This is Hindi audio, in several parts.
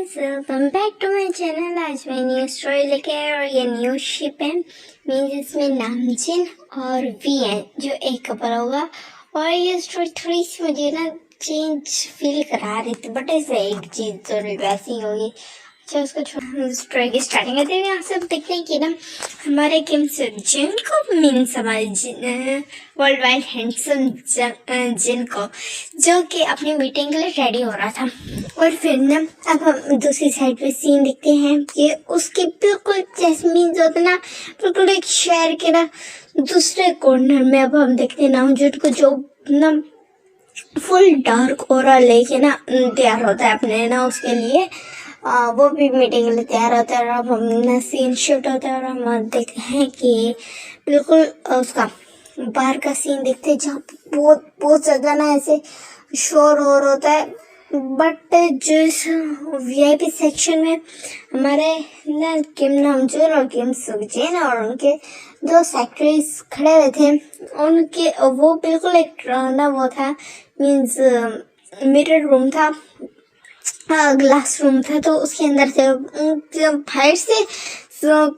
Guys, welcome back to my channel. आज मैं न्यू स्टोरी लेके आई और ये न्यू शिप है। मीन्स इसमें नामचिन और वी है जो एक कपल होगा। और ये स्टोरी थोड़ी सी मुझे ना चेंज फील करा रही थी, बट इसे एक चीज जरूर वैसी होगी। अच्छा, उसको स्टोरी की स्टार्टिंग करते हुए यहाँ से देखते हैं कि ना हमारे किम जिन को, मीन्स हमारे वर्ल्ड वाइड हैंडसम जिन को, जो कि अपनी मीटिंग के लिए रेडी हो रहा था। और फिर ना अब हम दूसरी साइड पे सीन देखते हैं कि उसके बिल्कुल जैस्मीन जो था ना, बिल्कुल एक शहर के ना दूसरे कॉर्नर में अब हम देखते हैं नामजुन को, जो ना फुल डार्क ओरा लेके ना तैयार होता है अपने ना उसके लिए। वो भी मीटिंग के लिए तैयार होता है। और अब हम सीन शूट होता है और हम देखते हैं कि बिल्कुल उसका बाहर का सीन देखते हैं, जहाँ बहुत बहुत ज्यादा ना ऐसे शोर और होता है। बट जो इस वीआईपी सेक्शन में हमारे ना किम नामजुन और किम सुकजिन और उनके दो सेक्रेटरीज खड़े हुए थे, उनके वो बिल्कुल एक ना वो था, मीन्स मिरर रूम था, ग्लास रूम था, तो उसके अंदर से बाहर से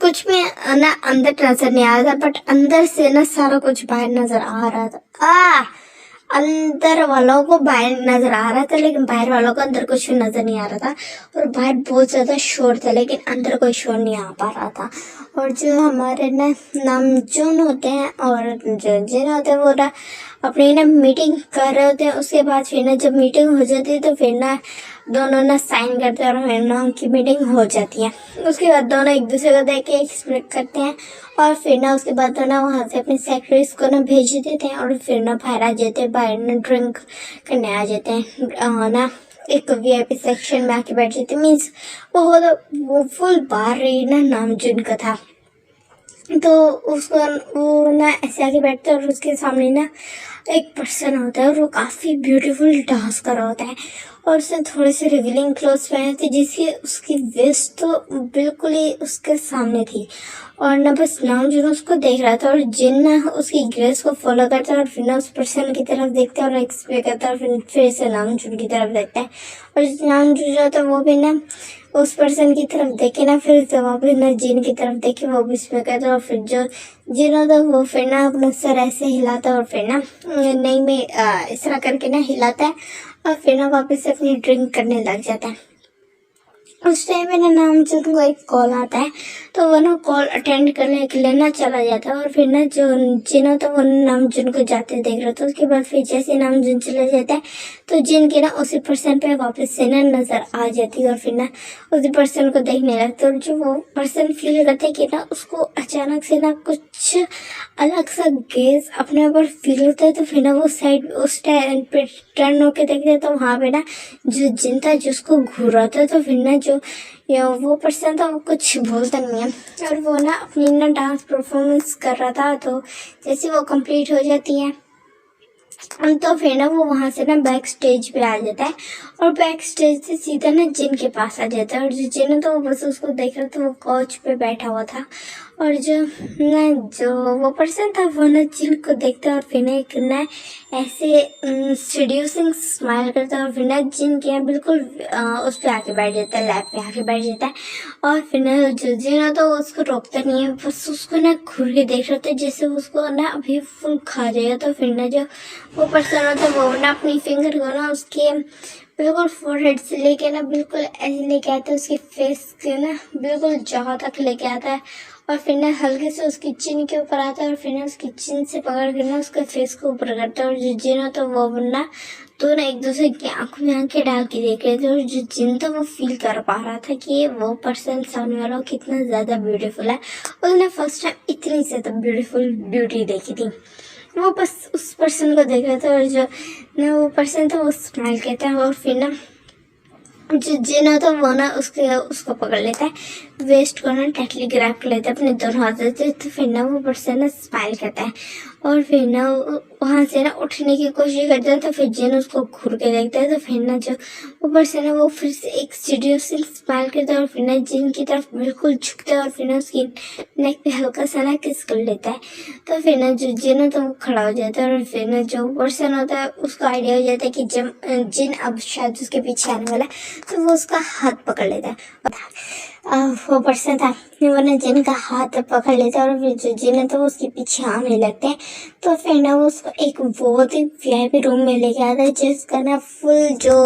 कुछ भी ना अंदर नजर नहीं आ रहा था, बट अंदर से ना सारा कुछ बाहर नजर आ रहा था। अंदर वालों को बाहर नजर आ रहा था, लेकिन बाहर वालों को अंदर कुछ भी नजर नहीं आ रहा था। और बाहर बहुत ज्यादा शोर था, लेकिन अंदर कोई शोर नहीं आ पा रहा था। और जो हमारे ना नामजुन होते हैं और जो जिन होते हैं, वो ना अपनी ना मीटिंग कर रहे होते हैं। उसके बाद फिर ना जब मीटिंग हो जाती है तो फिर ना दोनों ना साइन करते हैं और फिर ना उनकी मीटिंग हो जाती है। उसके बाद दोनों एक दूसरे को देख के एक्सपेक्ट करते हैं और फिर ना उसके बाद तो ना वहाँ से अपनी सेक्रेटरीज को ना भेज देते हैं और फिर ना बाहर आ जाते हैं, बाहर ना ड्रिंक करने आ जाते हैं। ना एक वीआईपी सेक्शन में आके बैठ जाते हैं। मीन्स वो फुल बाहर रही ना नामजुन का था, तो उसको वो ना ऐसे आके बैठते हैं और उसके सामने ना एक पर्सन होता है और वो काफ़ी ब्यूटीफुल डांस कर रहा होता है। और उसने थोड़े से रिवीलिंग क्लोथ्स पहने थे, जिसकी उसकी वेस्ट तो बिल्कुल ही उसके सामने थी। और ना बस नामजुन उसको देख रहा था और जिन ना उसकी ग्रेस को फॉलो करता है और फिर ना उस पर्सन की तरफ देखता है और एक्सपेक्ट करता है और फिर से नामजुन की तरफ देखता है। और नामजुन जो था वो भी ना उस पर्सन की तरफ देखे ना, फिर से वापस ना जिन की तरफ देखे, वो भी इसमें करता है। और फिर जो जिन होता है वो फिर ना अपना सर ऐसे हिलाता है और फिर ना नहीं में इस तरह करके ना हिलाता है और फिर ना वापस से अपनी ड्रिंक करने लग जाता है। उस टाइम में ना नामजुन को एक कॉल आता है, तो वो ना कॉल अटेंड करने के लिए ना चला जाता है। और फिर ना जो जिन होता है वो नामजुन को जाते देख रहा था। उसके बाद फिर जैसे नामजुन चला जाता है तो जिन की ना उसी पर्सन पे वापस से ना नजर आ जाती है और फिर ना उसी पर्सन को देखने लगता है। और जो वो पर्सन फील करता है कि ना उसको अचानक से ना कुछ अलग सा गेज अपने ऊपर फील होता है, तो फिर ना वो साइड उस टाइम पे टर्न होके देखते हैं, तो वहाँ पे ना जो जिन था जिसको घूर रहा था, तो फिर ना जो वो पर्सन था वो कुछ बोलता नहीं है और वो ना अपनी ना डांस परफॉर्मेंस कर रहा था। तो जैसे वो कंप्लीट हो जाती है तो फिर ना वो वहाँ से ना बैक स्टेज पे आ जाता है और बैक स्टेज से सीधा ना जिन के पास आ जाता है। और जो जिन तो वो बस उसको देख रहा था, वो कोच पे बैठा हुआ था। और जो वो पर्सन था वो ना जिन को देखता है और फिर ना एक ना ऐसे सीड्यूसिंग स्माइल करता है और फिर ना जिन के यहाँ बिल्कुल उस पे आके बैठ जाता है, लैब पे आके बैठ जाता है। और फिर ना जो जिन होता है वो उसको रोकता नहीं है, बस उसको ना घूर के देख रहा था जैसे उसको ना अभी फुल खा जाएगा। तो फिर ना जो वो पर्सन होता है वो ना अपनी फिंगर को ना उसके बिल्कुल फोरहेड से लेके ना बिल्कुल ऐसे लेके आता है, उसके फेस के ना बिल्कुल जहाँ तक लेके आता है। और फिर ना हल्के से उसकी चिन के ऊपर आता है और फिर ना उसकी चिन से पकड़ कर ना उसके फेस को ऊपर करता है। और जो जिन होता है वो ना दोनों एक दूसरे की आंखों में आंखें डाल के देख रहे थे। और जो जिन था वो फील कर पा रहा था कि वो पर्सन सामने वाला कितना ज्यादा ब्यूटीफुल है। उसने फर्स्ट टाइम इतनी ज्यादा ब्यूटीफुल ब्यूटी देखी थी। वो बस उस पर्सन को देख रहा था और जो ना वो पर्सन था वो स्माइल कहता है और फिर ना जो जिन होता है वो ना उसको पकड़ लेता है। वेस्ट को ना टाइटली ग्रैब कर लेता है अपने दोनों हाथों से। तो फिर ना वो पर्सन ना स्माइल करता है और फिर ना वहाँ से ना उठने की कोशिश करता है। तो फिर जिन उसको घूर के देखता है। तो फिर ना जो वो पर्सन है वो फिर से एक स्टूडियो से स्माइल करता है और फिर ना जिन की तरफ बिल्कुल झुकता है और फिर ना उसकी नेक पे हल्का सा ना किस कर लेता है। तो फिर ना जो जिन है तो वो खड़ा हो जाता है और फिर ना जो पर्सन होता है उसको आइडिया हो जाता है कि जब जिन अब शायद उसके पीछे आने वाला है। तो वो उसका हाथ पकड़ लेता है और वो पर्सन था वो ना जिन का हाथ पकड़ लेता है और फिर जो जिन है तो वो उसके पीछे आने लगते हैं। तो फिर ना वो उसको एक बहुत ही वीआईपी रूम में लेके आता है जिसका ना फुल जो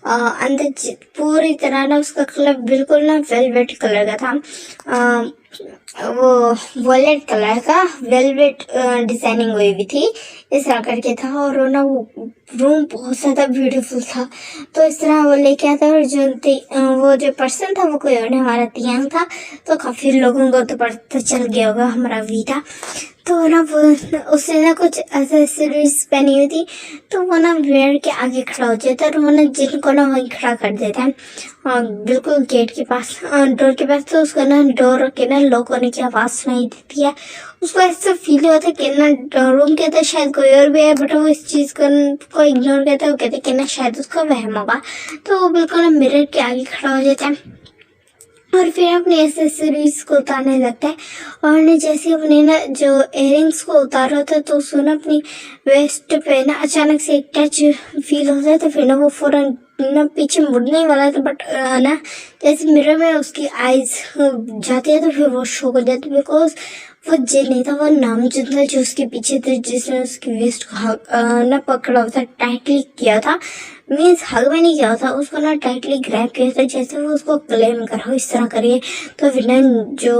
अंदर पूरी तरह ना उसका कलर बिल्कुल ना वेलवेट कलर का था। वो वॉलेट कलर का वेलवेट डिजाइनिंग हुई भी थी इस तरह करके था और वो ना वो रूम बहुत ज़्यादा ब्यूटीफुल था। तो इस तरह वो लेके आता और वो जो पर्सन था वो कोई और नहीं हमारा तियांग था। तो काफ़ी लोगों को तो पता चल गया होगा हमारा वी था। तो ना वो उसने ना कुछ एक्सेसरीज पहनी हुई थी। तो वो ना वेयर के आगे खड़ा हो जाता है और वो ना जिनको ना वहीं खड़ा कर देता है बिल्कुल गेट के पास डोर के पास। तो उसको ना डोर के ना लॉक होने की आवाज़ सुनाई देती है। उसको ऐसा फील होता है कि ना रूम के अंदर शायद कोई और भी है बट वो इस चीज़ को इग्नोर करता है। वो कहते हैं कि ना शायद उसका वहम होगा। तो वो बिल्कुल ना मिरर के आगे खड़ा हो जाता है और फिर अपनी एसेसरीज को उतारने लगता है। और ने जैसे अपने ना जो इयररिंग्स को उतारा होता है तो उसको ना अपनी वेस्ट पे ना अचानक से एक टच फील होता है। तो फिर ना वो फौरन ना पीछे मुड़ने ही वाला था बट ना जैसे मिरर में उसकी आईज जाती है तो फिर वो शो हो जाती है बिकॉज वो जिन नहीं था वो नामजुन था जो उसके पीछे थे जिसने उसकी वेस्ट को ना पकड़ा हुआ था टाइटली किया था। मीन्स हग में नहीं किया था उसको ना टाइटली ग्रैब किया था जैसे वो उसको क्लेम करो इस तरह करिए। तो फिर ना जो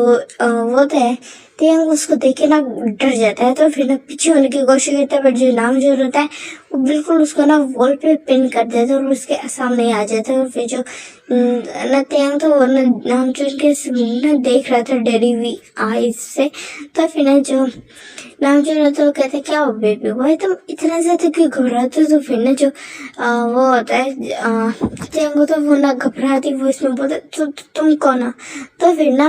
वो थे तियांग उसको देख के ना डर जाता है। तो फिर ना पीछे होने की कोशिश करता है बट जो नामजुन होता है वो बिल्कुल उसको ना वॉल पे पिन कर देता है और उसके सामने आ जाता है। और फिर जो ना तियांग था वो ना नामजुन के ना देख रहा था डरी हुई आईज से। तो फिर ना जो नामजुन होता है वो कहते क्या हो बेबी भाई तुम इतना ज्यादा क्यों घबराते हो। तो फिर ना जो वो होता है तियांग तो वो ना घबराती वो इसमें बोलता तुम कौन हो। तो फिर ना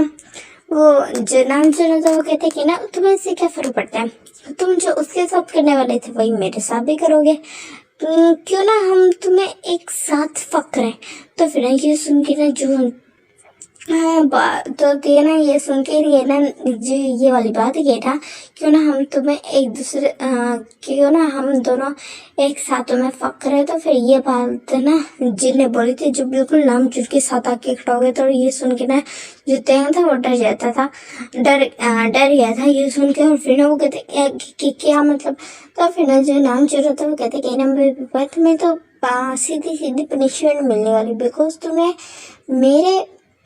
वो जो नामजुन होता है वो कहते कि ना तुम्हें इससे क्या फर्क पड़ता है तुम जो उसके साथ करने वाले थे वही मेरे साथ भी करोगे। क्यों ना हम तुम्हें एक साथ फक करें। तो फिर ये सुन के ना जो तो ये ना ये सुन के ये ना जो ये वाली बात ये था क्यों ना हम तुम्हें एक दूसरे क्यों ना हम दोनों एक साथ तुम्हें फक करें। तो फिर ये बात ना जिन ने बोली थी जो बिल्कुल नामजुन के साथ आके खड़ा हो गया। तो ये सुन के ना जो तियांग था वो डर जाता था डर गया था ये सुन के। और फिर ना वो कहते कि क्या मतलब। तो फिर ना जो नामजुन था वो कहते कि ना तुम्हें तो सीधी सीधी पनिशमेंट मिलने वाली बिकॉज तुम्हें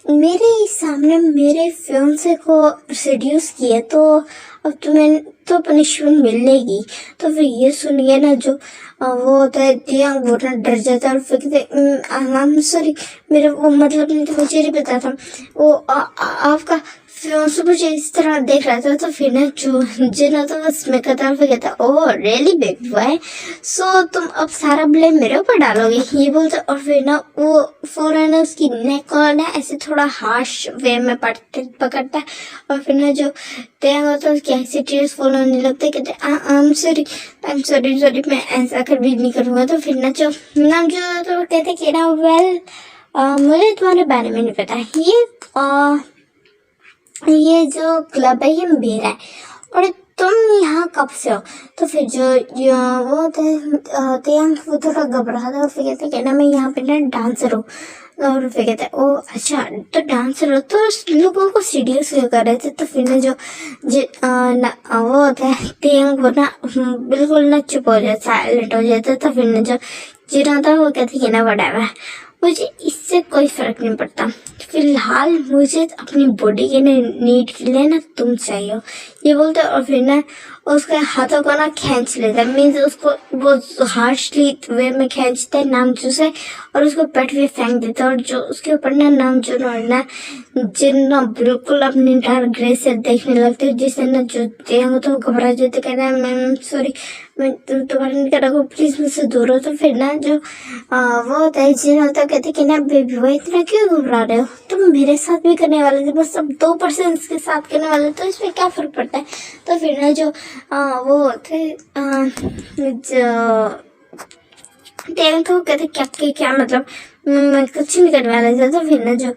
मेरे ही सामने मेरे फियांसे को सेड्यूस किया तो अब तुम्हें तो पनिशमेंट मिलेगी। तो फिर ये सुनिए ना जो वो होता है तियांग वो ना डर जाता है और फिर कहते आई एम सॉरी मेरा वो मतलब नहीं था मुझे नहीं पता था वो आपका फियांसे मुझे इस तरह देख रहा था। तो फिर ना जो जिन होता है उसमें कहता फिर कहता oh really baby boy so तुम अब सारा ब्लेम मेरे ऊपर डालोगे ये बोलते। और फिर ना वो फौरन उसकी नेक को ना ऐसे थोड़ा हार्श वे में पकड़ता है। और फिर ना जो तियांग होता है उसकी ऐसे टीयर्स फॉल होने लगते हैं कहते आई एम सॉरी मैं ऐसा कभी नहीं करूँगा। तो फिर ना जो नाम जो तो वो कहते कि ना वेल मुझे तुम्हारे बारे में नहीं पता ये जो क्लब है ये मेरा है और तुम यहाँ कब से हो। तो फिर जो वो तियांग वो थोड़ा घबरा था और फिर कहते कि ना मैं यहाँ पे ना डांसर हूँ। और फिर कहते हैं ओ अच्छा तो डांसर हो तो लोगों को सीरियस क्यों कर रहे थे। तो फिर ना जो वो होता है तियांग वो ना बिल्कुल ना चुप हो जाता साइलेंट हो जाता। तो फिर ना जो जिन होता है वो कहते कि ना वटेवर मुझे इससे कोई फर्क नहीं पड़ता फिलहाल मुझे अपनी बॉडी के नीड के लिए ना तुम चाहिए ये बोलते। और फिर ना उसके हाथों को ना खींच लेता है मीन्स उसको वो हार्शली वे में खींचता है नामजुन से और उसको पेट पे फेंक देता है। और जो उसके ऊपर ना नामजुन और ना जिन ना बिल्कुल अपनी डार्क ग्रे से देखने लगते हैं जिससे ना जो तियांग तो घबरा जाते कहते हैं मैम सॉरी मैं तुम्हारे नहीं करा, प्लीज मुझसे दूर हो। तो फिर ना जो वो होता है जिन होता है, कहते कि ना बेबी वो इतना क्यों घबरा रहे हो, तुम मेरे साथ भी करने वाले थे, बस अब 2% के साथ करने वाले, तो इसमें क्या फर्क पड़ता है। तो फिर ना जो वो होते जो तेरे को कहते क्या मतलब मैं कुछ नहीं करने वाला था। तो फिर ना जो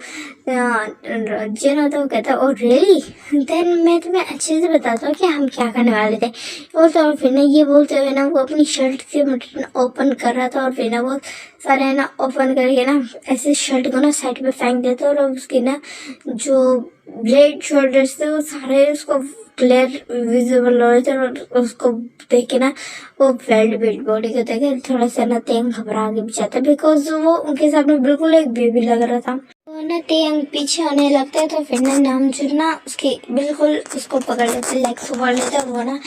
जिन होता है वो कहता है ओ रियली, देन मैं तुम्हें अच्छे से बताता हूँ कि हम क्या करने वाले थे। और फिर ना ये बोलते हुए ना वो अपनी शर्ट के बटन ओपन कर रहा था, और फिर ना वो सारे ना ओपन करके ना ऐसे शर्ट को ना साइड पे फेंक देता, और उसकी ना जो ब्लेड शोल्डर्स थे वो सारे उसको क्लियर विजिबल हो रहे थे, और उसको देख के ना वो वेल्ड बिल्ड बॉडी को देख के थोड़ा सा ना तेंग घबरा के भी जाता, बिकॉज वो उनके सामने बिल्कुल एक बेबी लग रहा था। वो ना तेंग पीछे आने लगता है, तो फिर ना नामचूर ना उसके बिल्कुल उसको पकड़ लेते, लेग्स को पकड़ लेते, वो ना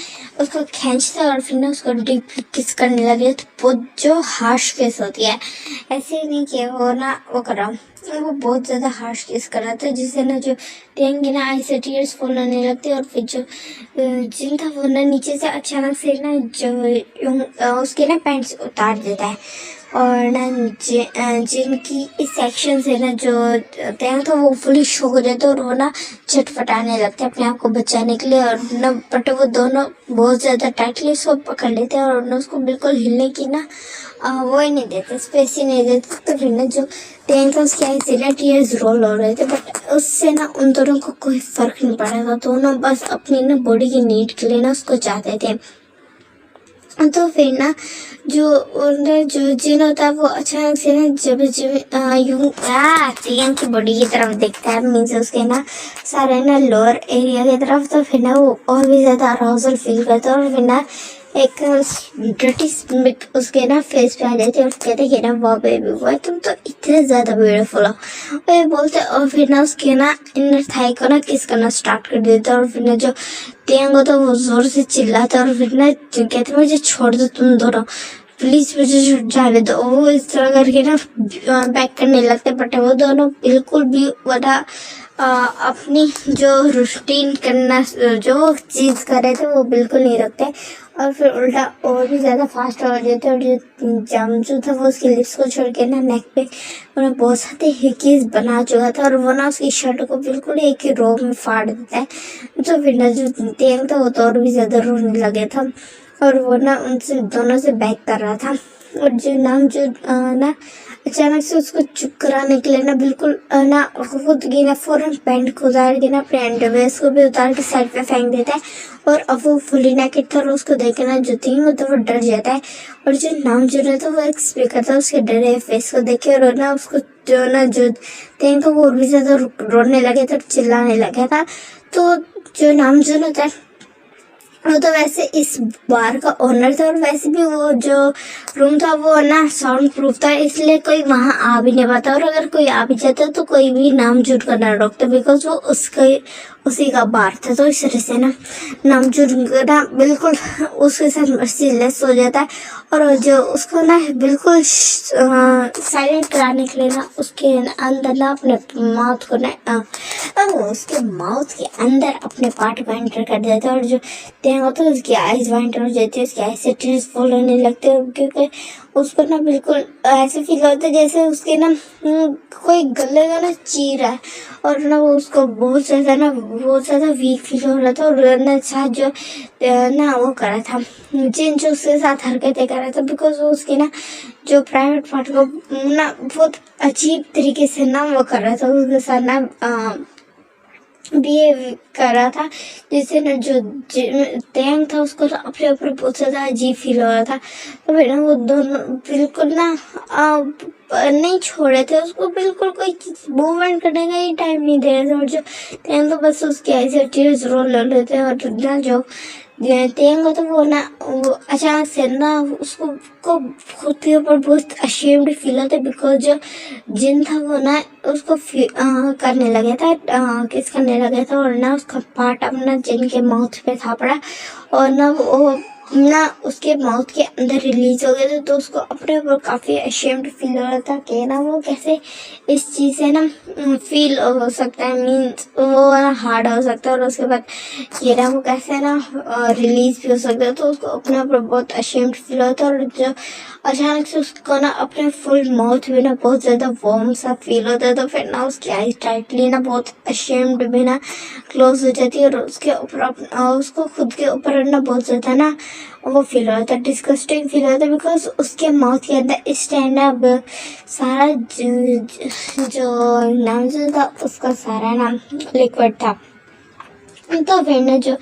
उसको खींचते और फिर ना उसको डीप किस करने लगे। तो बहुत जो हार्श किस होती है, ऐसे नहीं किया वो ना वो करा, वो बहुत ज़्यादा हार्श किस कर रहा था, जिससे ना जो तेंग की ना आई से टीयर्स फॉल होने लगते। और फिर जो जिन था वो ना नीचे से अचानक से ना जो उसके ना पैंट्स उतार देता है, और ना जिनकी इस सेक्शन से ना जो तेंग था वो फुली शॉक हो जाता है, और वो ना छटपटाने लगते हैं अपने आप को बचाने के लिए, और ना बट वो दोनों बहुत ज़्यादा टाइटली उसको पकड़ लेते हैं, और ना उसको बिल्कुल हिलने की ना वो ही नहीं देते, स्पेस ही नहीं देते। तो फिर ना जो तेंग था उसकी आई से ना टीयर्स रोल हो रहे थे, बट उससे ना उन दोनों को कोई फर्क नहीं पड़ा था, दोनों बस अपनी ना बॉडी की नीड के लिए ना उसको चाहते थे। तो फिर ना जो जिन होता है वो अचानक से ना जब यूं तेंग की बॉडी की तरफ देखता है, मीन्स उसके ना सारे ना लोअर एरिया की तरफ, तो फिर ना वो और भी ज़्यादा अराउजल फील करता है, और फिर ना एक डर्टी स्मिक उसके ना फेस पे आ जाती है, और कहते कि ना वाह बेबी वाह तुम तो इतने ज़्यादा ब्यूटीफुल हो, और ये बोलते, और फिर ना उसके ना इनर थाई को ना किस करना स्टार्ट कर देता है। और फिर ना जो तेंग होता है वो जोर से चिल्लाता है, और फिर ना कहते मुझे छोड़ दो तुम दोनों, प्लीज मुझे जाने दो। वो इस तरह करके ना बैक करने लगते, बट वो दोनों बिल्कुल भी वरना अपनी जो रूटीन करना जो चीज़ कर रहे थे वो बिल्कुल नहीं रखते, और फिर उल्टा और भी ज़्यादा फास्ट हो जाते। और जो जामचू था वो उसकी लिप्स को छोड़ के ना नेक पे उन्हें बहुत सारे हिकीज बना चुका था, और वो ना उसकी शर्ट को बिल्कुल एक ही रो में फाड़ देता है। तो फिर ना जो तेंग था वो तो और भी ज़्यादा रोने लगे था, और वो ना उनसे दोनों से बैक कर रहा था। और जो नाम जो ना अचानक से उसको चुप कराने के लिए ना बिल्कुल ना खुद की ना फौरन पैंट को उतार के ना अपने अंडरवेयर्स को भी उतार के साइड पे फेंक देता है, और अब वो फुली नेकेड था, और उसको देख के ना जो तीन होता है वो डर जाता है। और जो नाम जो रहता है वो एक स्पीकर था, उसके डरे फेस को देखे, और ना उसको जो ना जो तेंग था वो और भी ज़्यादा रोने लगे था, चिल्लाने लगा था। तो जो नाम जो होता है वो तो वैसे इस बार का ओनर था, और वैसे भी वो जो रूम था वो ना साउंड प्रूफ था, इसलिए कोई वहाँ आ भी नहीं पाता, और अगर कोई आ भी जाता तो कोई भी नाम जुट कर ना रोकता, बिकॉज वो उसी का बार था। तो इस तरह से ना नाम जुट ना बिल्कुल उसके साथ मर्सीलेस हो जाता है, और जो उसको ना बिल्कुल साइलेंट कराने के लिए ना उसके अंदर ना अपने माउथ को ना उसके माउथ के अंदर अपने पार्ट को एंटर कर देता है, और जो तेंग होता है उसकी आईज वाइट हो जाती है, उसकी आईज से टीयर्स फॉल होने लगते हैं, क्योंकि उसको ना बिल्कुल ऐसे फील होता है जैसे उसके ना कोई गले का ना चीर है, और ना वो उसको बहुत ज़्यादा वीक फील हो रहा था। और ना साथ जो ना वो कर रहा था जो उसके साथ हरकतें कर रहा था, बिकॉज वो उसके ना जो प्राइवेट पार्ट को ना बहुत अजीब तरीके से ना वो कर रहा था, उसके साथ ना बिहेव कर रहा था, जिससे ना जो तेंग था उसको तो अपने ऊपर बहुत ज़्यादा अजीब फील हो रहा था। तो फिर ना वो दोनों बिल्कुल ना नहीं छोड़े थे उसको, बिल्कुल कोई मूवमेंट करने का ही टाइम नहीं दे रहे थे, और जो तेंग तो बस उसके ऐसे टीयर्स रोल हो रहे थे। और ना जो तेंग हो तो वो ना वो अचानक से ना उसको खुद के ऊपर बहुत अशेम्ड फील होता है, बिकॉज जो जिन था वो ना उसको करने लगा था किस करने लगा था, और ना उसका पार्ट अपना जिन के माउथ पे था पड़ा, और ना वो ना उसके माउथ के अंदर रिलीज हो गए थे, तो उसको अपने ऊपर काफ़ी अशेम्ड फील हो रहा था कि ना वो कैसे इस चीज़ से ना फील हो सकता है, मीन्स वो ना हार्ड हो सकता है, और उसके बाद ये ना वो कैसे ना रिलीज भी हो सकता है। तो उसको अपने ऊपर बहुत अशेम्ड फील होता है, और जो अचानक से उसको ना अपने फुल माउथ में ना बहुत ज़्यादा वार्म सा फील होता है। तो फिर ना उसकी आईज टाइटली ना बहुत अशेम्ड भी ना क्लोज हो जाती है, और उसके ऊपर उसको खुद के ऊपर ना बहुत ज़्यादा ना वो फील होता है, डिस्गस्टिंग फील होता है, बिकॉज उसके माउथ के अंदर इस टाइम ना सारा जो नाम जो था उसका सारा नाम लिक्विड था। तो फिर ना जो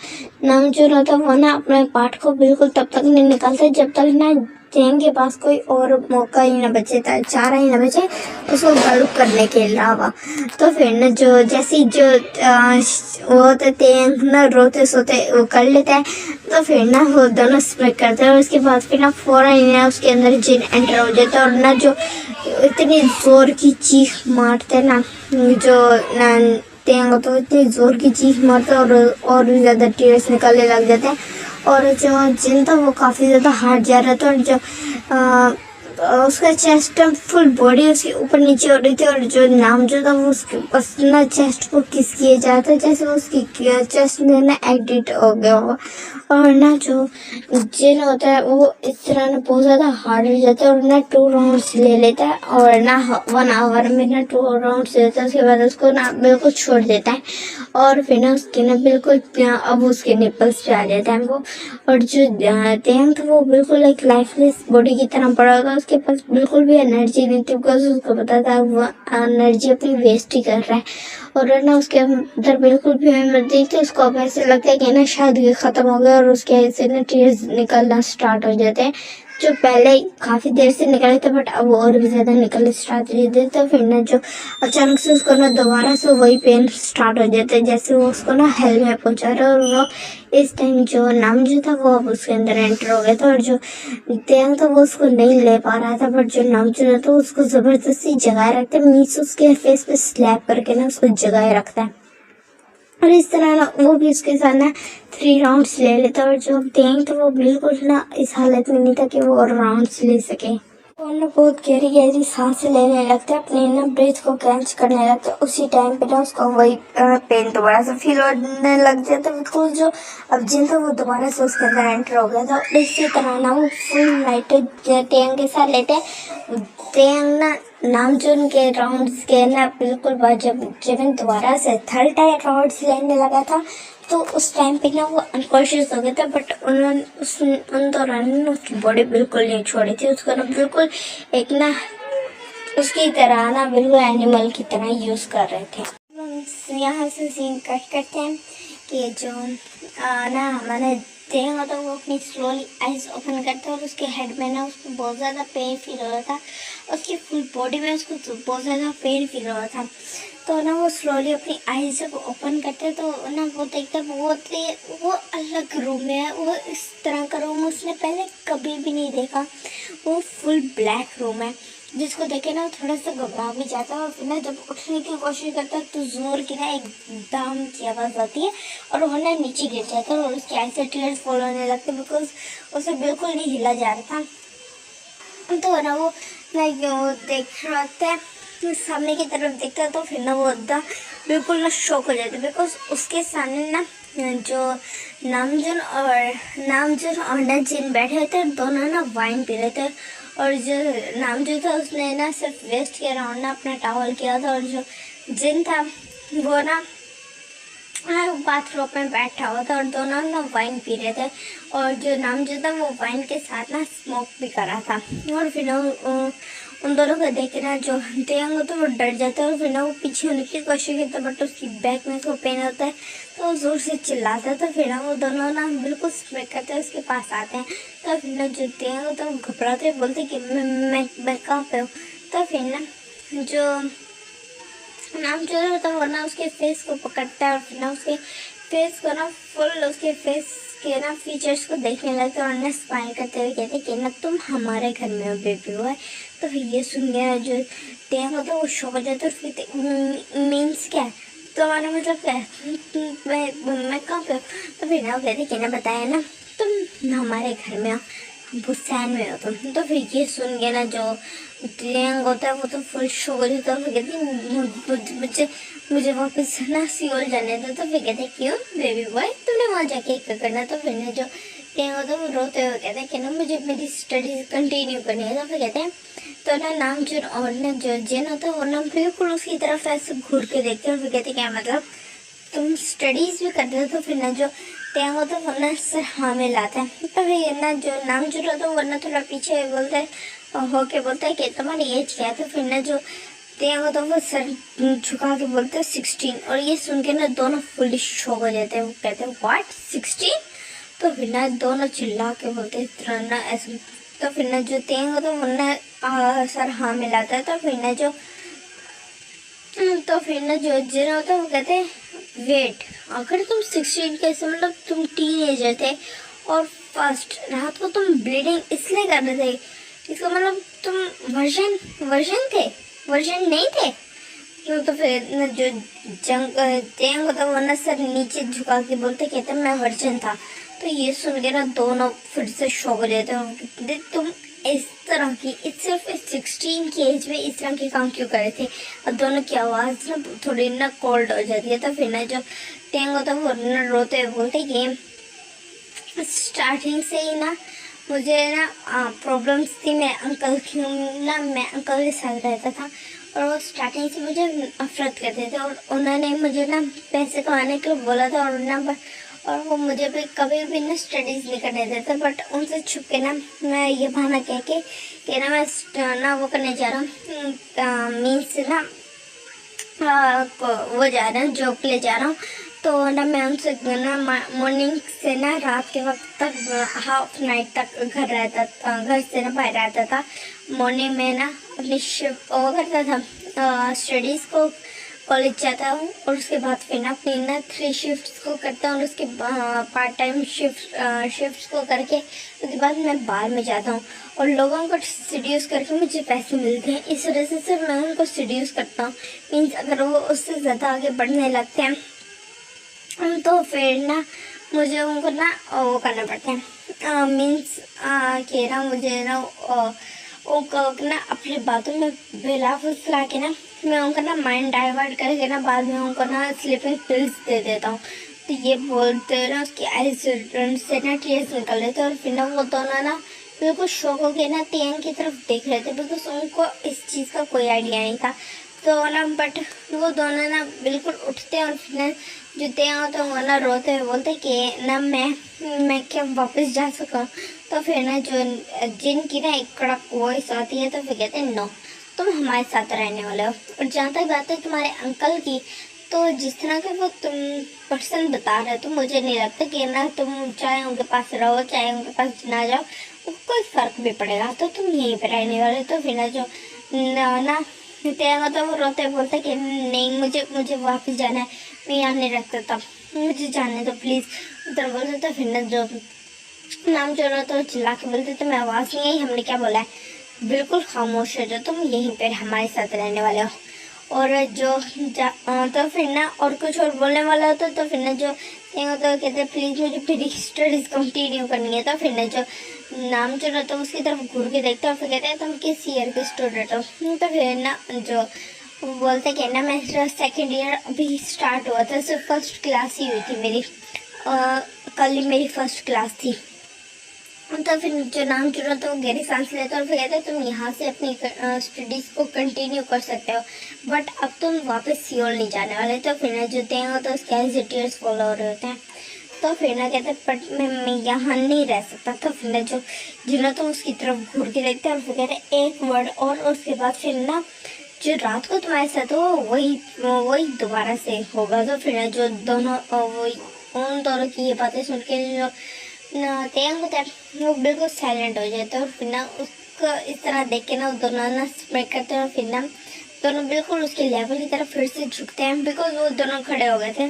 नामचूर होता वो ना अपने पार्ट को बिल्कुल तब तक नहीं निकालता जब तक ना जैंग के पास कोई और मौका ही ना बचे, चारा ही ना बचे उसको गाड़ू करने के अलावा। तो फिर ना जो जैसी जो वो होते तेंग ना रोते सोते वो कर लेता है, तो फिर ना वो दोनों स्प्लिट करते हैं, और उसके बाद फिर ना फौरन ही ना उसके अंदर जिन एंटर हो जाता है, और ना जो इतनी जोर की चीख मारते ना जो ना तेंग तो इतनी जोर की चीख मारता है, और भी ज़्यादा टीयर्स निकलने लग जाते हैं, और जो जिन था वो काफ़ी ज़्यादा हार्ड जा रहा था, और जो उसका चेस्ट फुल बॉडी उसके ऊपर नीचे हो रही थी, और जो नाम जो था वो उसके बस ना चेस्ट को किस किए जाता है जैसे उसकी चेस्ट में ना एडिट हो गया हो। और ना जो जिन होता है वो इस तरह ना बहुत ज़्यादा हार्ड हो जाता है, और ना 2 राउंड्स ले लेता है, और ना 1 आवर में ना 2 राउंड्स लेता है। उसके बाद उसको ना बिल्कुल छोड़ देता है, और फिर ना उसके ना बिल्कुल अब उसके निपल्स पे आ जाता है वो। और जो तेंग था वो बिल्कुल एक लाइफलेस बॉडी की तरह पड़ा होता, उसके पास बिल्कुल भी एनर्जी नहीं थी, बिकॉज उसको पता था वो एनर्जी अपनी वेस्ट ही कर रहा है, और ना उसके अंदर बिल्कुल भी हिम्मत नहीं थी। उसको अब ऐसे लगता है कि ना शायद ये ख़त्म हो गया, और उसके ऐसे ना टीयर्स निकलना स्टार्ट हो जाते हैं, जो पहले काफ़ी देर से निकले थे बट अब और भी ज़्यादा निकलने स्टार्ट हो जाते। तो फिर ना जो अचानक से उसको ना दोबारा से वही पेन स्टार्ट हो जाता है जैसे वो उसको ना हेल में पहुंचा रहा है, और वो इस टाइम जो नाम जो था वो अब उसके अंदर एंटर हो गया था, और जो तेंग था वो उसको नहीं ले पा रहा था, बट जो नाम जो था उसको ज़बरदस्ती जगाए रखता है, मीन्स उसके फेस पे स्लैप करके ना उसको जगाए रखता है, और इस तरह ना वो भी उसके साथ ना 3 राउंड्स ले लेता है। और जो तेंग था वो बिल्कुल ना इस हालत में नहीं था कि वो और राउंड्स ले सके, और ना बहुत गहरी गहरी सांसें लेने लगता है, अपने ना ब्रेथ को कैच करने लगता है। उसी टाइम पे ना उसको वही पेन दोबारा से फील होने लग जाता है, बिल्कुल जो अब जिन था वो दोबारा से उसके अंदर एंटर हो गया था। और इसी तरह ना वो फुल नाइट तेंग के साथ लेते हैं। तेंग ना नामचून के राउंड्स के ना बिल्कुल बाद जब दोबारा से 3rd टाइम राउंड्स लेने लगा था, तो उस टाइम पे ना वो अनकॉन्शियस हो गया था, बट उन्होंने उन दौरान ना उसकी बॉडी बिल्कुल नहीं छोड़ी थी, उसको ना बिल्कुल एक ना उसकी तरह ना बिल्कुल एनिमल की तरह यूज़ कर रहे थे। हम यहाँ से सीन कट करते हैं कि जो ना हमारा तेंग होता है वो अपनी स्लोली आइज ओपन करता है, और उसके हेड में ना उसको बहुत ज़्यादा पेन फील हो रहा था, उसकी फुल बॉडी में उसको बहुत ज़्यादा पेन फील हो रहा था। तो ना वो स्लोली अपनी आइज जब ओपन करते तो ना वो देखता वो अलग रूम है, वो इस तरह का रूम उसने पहले कभी भी नहीं देखा। वो फुल ब्लैक रूम है, जिसको देखे ना थोड़ा सा घबरा भी जाता है, और फिर ना जब उठने की कोशिश करता है तो जोर की ना एक दाम की आवाज़ आती है, और वो ना नीचे गिर जाता है, और उसकी आई से टीयर्स फॉल होने लगते हैं, बिकॉज उसे बिल्कुल नहीं हिला जा रहा था। तो ना वो देख रहा था सामने की तरफ देखता है, तो फिर ना वो बिल्कुल ना शॉक हो जाता है, बिकॉज उसके सामने ना जो नामजुन और ना जिन बैठे होते हैं, दोनों ना वाइन पी रहे थे, और जो नाम जो था उसने ना सिर्फ वेस्ट के राउंड ना अपना टॉवल किया था, और जो जिन था वो ना बाथरूम में बैठा हुआ था, और दोनों ना वाइन पी रहे थे, और जो नाम जो था वो वाइन के साथ ना स्मोक भी कर रहा था। और फिर ना उन दोनों को देख के ना जो तेंग तो वो डर जाता है, और फिर ना वो पीछे होने की कोशिश करता है, बट उसकी बैक में उसको पेन होता है, तो वो जोर से चिल्लाता है। तो फिर ना वो दोनों ना बिल्कुल स्मैक करते हैं, उसके पास आते हैं। तो फिर ना जो तेंग तो घबराते हुए बोलते कि मैं कहाँ पे हूँ। तो फिर ना जो नाम जो होता है वो ना उसके फेस को पकड़ता है, और फिर ना उसके फेस को ना फुल उसके फेस के ना फीचर्स को देखने लगता है, और ना स्माइल करते हुए कहते कि ना तुम हमारे घर में हो बेबी हुआ है। तो फिर ये सुन गया जो टेंग होता है वो शौक हो जाता है, और फिर मीन्स क्या है तुम्हारा मतलब क्या है, मैं कहाँ पे हूँ। तो फिर ना वो कहते कि ना बताया ना तुम हमारे घर में हुसैन में हो तुम। तो फिर ये सुन के ना जो टेंग होता है वो तो फुल शॉक हो जाता है। फिर कहती मुझे मुझे वापस ना सियोल जाने दो। तो फिर कहते क्यों बेबी बॉय तुमने वहाँ जाके क्या करना। तो फिर ना जो टेंग होता है वो रोते हुए कहते हैं कि ना मुझे मेरी स्टडीज कंटिन्यू करनी है। तो फिर कहते हैं तो ना नामचून और ना जो जिन होता है वो ना बिल्कुल उसकी तरफ ऐसे घूर के देखते हैं। और फिर कहते क्या मतलब तुम स्टडीज भी करते हो। तो फिर ना जो टेंग होता है वो ना सर हाँ में लाता है। तो फिर ना जो नामचून होता है वो ना थोड़ा पीछे बोलता है होके बोलता है कि तुम्हारी एज क्या है। तो फिर ना जो टेंग होता है वो सर झुका के बोलते हैं 16। और ये सुन के ना दोनों फुली शॉक हो जाते हैं। वो कहते हैं व्हाट 16। तो फिर ना दोनों चिल्ला के बोलते हैं ना ऐसे। तो फिर ना जो टेंग होता है वो ना सर हाँ मिलाता है। तो फिर ना जो जिन होता है वो कहते हैं वेट अगर तुम 16 कैसे मतलब तुम टीनेजर थे और फर्स्ट रात को तुम ब्लीडिंग इसलिए कर रहे थे इसका मतलब तुम वर्जन नहीं थे। तो फिर न जो जंग होता वो ना सर नीचे झुका के बोलते कहते मैं वर्जन था। तो ये सुन के ना दोनों फिर से शॉक हो जाते हैं। तुम इस तरह की सिर्फ 16 की एज में इस तरह के काम क्यों करे थे। और दोनों की आवाज़ ना थोड़ी ना कोल्ड हो जाती है। तो फिर ना जो टेंग होता है वो ना रोते हुए बोलते कि स्टार्टिंग से ही ना मुझे ना प्रॉब्लम्स थी। मैं अंकल के साथ रहता था और वो स्टार्टिंग से मुझे नफरत करते थे। और उन्होंने मुझे ना पैसे कमाने के लिए बोला था और वो मुझे भी कभी भी ना स्टडीज़ नहीं करने देते। बट उनसे छुप के ना मैं ये बहाना कह के कि ना मैं ना वो करने जा रहा हूँ मीन्स ना वो जा रहा हूँ जॉब के लिए जा रहा हूँ। तो ना मैं उनसे ना मॉर्निंग से ना रात के वक्त तक हाफ नाइट तक घर से ना बाहर आता था। मॉर्निंग में ना अपनी शिफ्ट वो करता था स्टडीज़ को कॉलेज जाता हूँ। और उसके बाद फिर ना अपनी ना 3 शिफ्ट्स को करता हूँ और उसके पार्ट टाइम शिफ्ट्स को करके उसके बाद मैं बाहर में जाता हूँ और लोगों को सीड्यूस करके मुझे पैसे मिलते हैं। इस वजह से सिर्फ मैं उनको सीड्यूस करता हूँ। मीन्स अगर वो उससे ज़्यादा आगे बढ़ने लगते हैं तो फिर ना मुझे उनको ना वो करना पड़ता है। मीन्स कि ना मुझे ना उनको ना अपनी बातों में बेला फुसला के ना मैं उनका ना माइंड डाइवर्ट करके ना बाद में उनको ना स्लीपिंग पिल्स दे देता हूँ। तो ये बोलते ना उसकी आइज से ना टीयर्स निकल रहे थे। और फिर ना वो दोनों ना बिल्कुल शौक हो गए ना टेंग की तरफ देख रहे थे बिकॉज उनको इस चीज़ का कोई आइडिया नहीं था। तो ना बट वो दोनों ना बिल्कुल उठते और फिर ना जो टेंग होते हैं वो ना रोते हुए बोलते कि ना मैं क्या वापस जा सकूँ। तो फिर ना जो जिनकी ना एक कड़क वॉइस आती है तो फिर कहते हैं नो तुम हमारे साथ रहने वाले हो। और जहाँ तक बात है तुम्हारे अंकल की तो जिस तरह के वो तुम पर्सन बता रहे हो तो मुझे नहीं लगता कि ना तुम चाहे उनके पास रहो चाहे उनके पास ना जाओ कोई फ़र्क भी पड़ेगा। तो तुम यहीं पर रहने वाले। तो फिर ना जो ना तेरा तो वो रोते बोलते कि नहीं मुझे वापस जाना है मैं यहाँ नहीं रह सकता मुझे जाने दो प्लीज़। उधर बोलते तो फिर ना जो नाम जो रहा तो चिल्ला के बोलते तो मैं आवाज़ नहीं आई हमने क्या बोला है बिल्कुल खामोश हो जाओ तुम यहीं पर हमारे साथ रहने वाले हो। और जो तो फिर ना और कुछ और बोलने वाला होता तो फिर ना जो तो कहते प्लीज़ मुझे फिर स्टडीज़ कंटिन्यू करनी है। तो फिर ना जो नाम जो रहता है उसकी तरफ घूर के देखते और फिर कहते हैं तुम किस ईयर के स्टूडेंट हो। तो फिर ना जो बोलते कि ना मैं सेकेंड ईयर अभी स्टार्ट हुआ था सिर्फ फर्स्ट क्लास ही हुई थी मेरी कल ही मेरी फर्स्ट क्लास थी। तो फिर जो नाम जुड़ा तो वो गहरी सांस लेते और फिर कहते तुम यहाँ से अपनी स्टडीज़ को कंटिन्यू कर सकते हो बट अब तुम वापस सियोल नहीं जाने वाले। तो फिर ना जो देंगे तो उसके ऐसे टीयर्स फॉलो हो रहे होते हैं। तो फिर ना कहते बट मैं यहाँ नहीं रह सकता। तो फिर ना जो जिन्हों तो उसकी तरफ घूर के देखते हैं और फिर कहते एक वर्ड और उसके बाद फिर ना जो रात को तुम्हारे साथ हो वही दोबारा से होगा। तो फिर ना जो दोनों उन दोनों की ये बातें सुन के जो तेंग होता है वो बिल्कुल साइलेंट हो जाता है। और फिर ना उसको इस तरह देख के ना दोनों ना स्प्रेड करते हैं और फिर ना दोनों बिल्कुल उसके लेवल की तरफ फिर से झुकते हैं बिकॉज वो दोनों खड़े हो गए थे।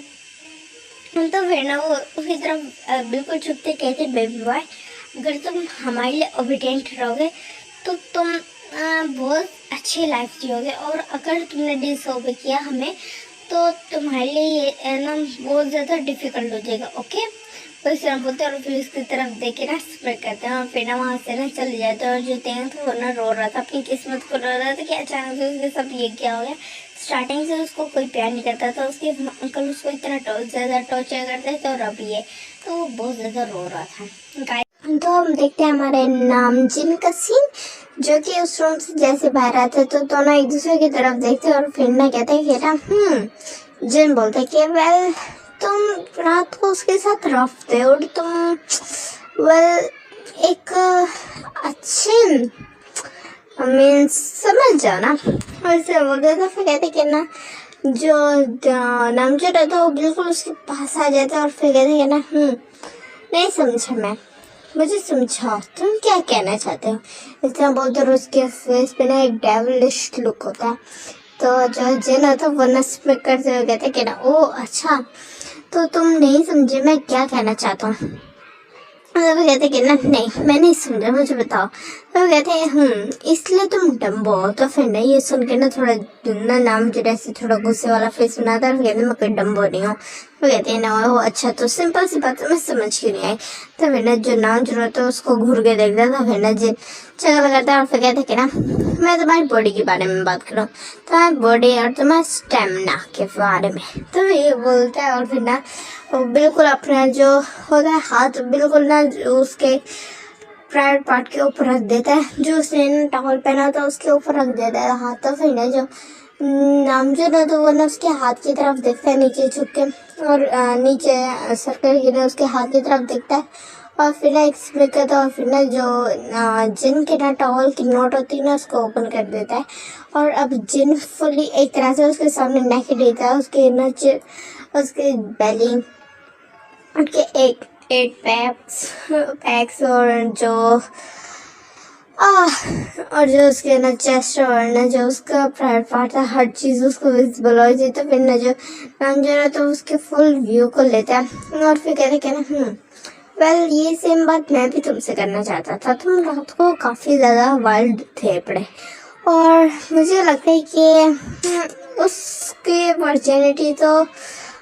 तो फिर ना वो उसकी तरफ बिल्कुल झुकते कहते बेबी बॉय अगर तुम हमारे लिए ओबीडियंट रहोगे तो तुम बहुत अच्छी लाइफ जियोगे और अगर तुमने डिसओबे किया हमें तो तुम्हारे लिए ये ना बहुत ज़्यादा डिफ़िकल्ट हो जाएगा ओके। उस तरह बोलते हैं और फिर उसकी तरफ देख के ना स्प्रे करते हैं और फिर ना वहाँ से ना चले जाते हैं। और जो तेंग था वो ना रो रहा था, अपनी किस्मत को रो रहा था कि अचानक से उसके साथ ये क्या हो गया। स्टार्टिंग से उसको कोई प्यार नहीं करता था, उसके अंकल उसको इतना ज़्यादा टॉर्चर करते थे और अब ये तो वो बहुत ज़्यादा रो रहा था। तो हम देखते हैं हमारे नामजिन का सीन, जो कि उस रूम से जैसे बाहर आते तो दोनों एक दूसरे की तरफ देखते और फिर ना कहते हैं कि ना जिन बोलते कि वेल तुम रात को उसके साथ रफते और तुम वेल एक अच्छे मीन्स समझ जाओ ना वैसे बोलते। तो फिर कहते कि ना जो नामजिन रहता वो बिल्कुल उसके पास आ जाता और फिर कहते कि ना नहीं समझा मैं, मुझे समझाओ तुम क्या कहना चाहते हो। इस तरह बोलते और उसके फेस पे ना एक डेविलिश लुक होता है। तो जो जिन होता है वो नस में करते हुए कहते कि ना ओ अच्छा तो तुम नहीं समझे मैं क्या कहना चाहता हूँ। तो वो कहते कि ना नहीं मैं नहीं समझा, मुझे बताओ। तो वो कहते हैं इसलिए तुम डम्बो हो। तो फिर ना ये सुन के ना थोड़ा ना नाम जो ऐसे थोड़ा गुस्से वाला फेस बनाता है। कहते मैं कोई डम्बो नहीं हूँ। वो कहते हैं ना हो अच्छा तो सिंपल सी बात मैं समझ क्यों नहीं आई। तो फिर ना जो नाम जो रहता है उसको घूर के देखता था। फिर ना जिन चगल करता है और फिर कहते कि ना मैं तुम्हारी बॉडी के बारे में बात करूँ, तुम्हारी बॉडी और तुम्हारे स्टेमिना के बारे में। तो ये बोलता है और फिर ना वो बिल्कुल अपना जो होता है हाथ बिल्कुल ना उसके प्राइवेट पार्ट के ऊपर रख देता है, जो उसने टॉवल पहना था उसके ऊपर रख देता है हाथ। तो फिर ना जो नामजिन है तो वो ना उसके हाथ की तरफ देखता है नीचे झुक के और नीचे सर्कल की ना उसके हाथ की तरफ देखता है और फिर ना एक स्प्रे करता है और फिर ना जो जिन के ना टॉवल की नोट होती है ना उसको ओपन कर देता है। और अब जिन फुली एक तरह से उसके सामने नेकेड देता है, उसके नीचे उसके बेली उनके एक 8 पैक्स और जो उसके ना चेस्ट और ना जो उसका प्राइवेट पार्ट था हर चीज़ उसको विजिबल हो जाती। तो फिर ना जो नाम जो है तो उसके फुल व्यू को लेता है और फिर कहते कि ना वेल ये सेम बात मैं भी तुमसे करना चाहता था। तुम रात को काफ़ी ज़्यादा वाइल्ड थे पड़े और मुझे लगता है कि उसकी वर्जिनिटी तो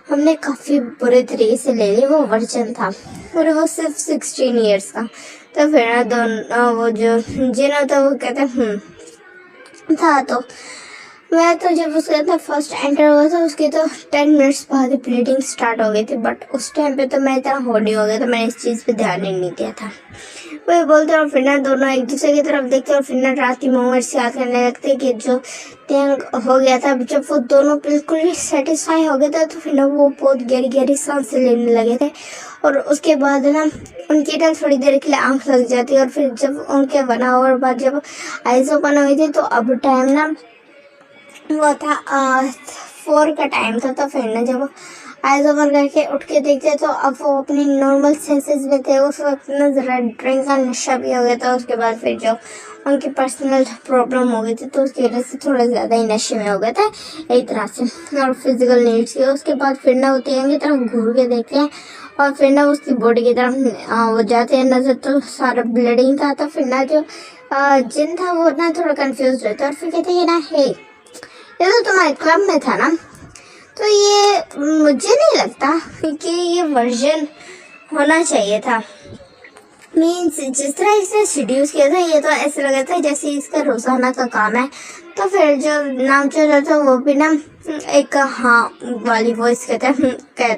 हमने काफ़ी बुरे तरीके से ले ली। वो वर्जन था और वो सिर्फ 16 ईयर्स का। तो फिर ना दोनों वो जो जिन होता वो कहते था। तो मैं तो जब उसके अंदर फर्स्ट एंटर हुआ था उसके तो 10 मिनट्स बाद ही ब्लीडिंग स्टार्ट हो गई थी, बट उस टाइम पे तो मैं इतना होनी हो गया था मैंने इस चीज़ पे ध्यान ही नहीं दिया था। वही बोलते और फिर ना दोनों एक दूसरे की तरफ देखते और फिर ना रात की मोमेंट्स याद करने लगते कि जो टैंक हो गया था। जब वो दोनों बिल्कुल ही सेटिस्फाई हो गए थे तो फिर ना वो बहुत गहरी गहरी सांसें लेने लगे थे और उसके बाद ना उनकी ना थोड़ी देर के लिए आँख लग जाती और फिर जब उनके 1 आवर बाद जब आइज ओपन हुई थी तो अब टाइम ना वो था 4 का टाइम था। तो फिर ना जब आइज ओपन करके उठ के देखते तो अब वो अपनी नॉर्मल सेंसेस में थे। उस वक्त ना ज़रा ड्रिंक का नशा भी हो गया था। उसके बाद फिर जो उनकी पर्सनल प्रॉब्लम हो गई थी तो उसकी वजह से थोड़ा ज़्यादा ही नशे में हो गया था एक तरह से और फिजिकल नीड्स के। उसके बाद फिर ना होती है की तरफ घूर के देखते हैं और फिर ना उसकी बॉडी की तरफ वो जाते हैं नजर तो सारा ब्लीडिंग था। तो फिर ना जो जिन था वो ना थोड़ा कंफ्यूज रहता और फिर कहते हैं ना हे ये तो तुम्हारे क्लब में था ना, तो ये मुझे नहीं लगता कि ये वर्जन होना चाहिए था। मीन्स जिस तरह इसने सीड्यूस किया था ये तो ऐसा लगा था जैसे इसका रोजाना का काम है। तो फिर जो नाम चल रहा था वो भी ना एक हाँ वाली वॉइस कहता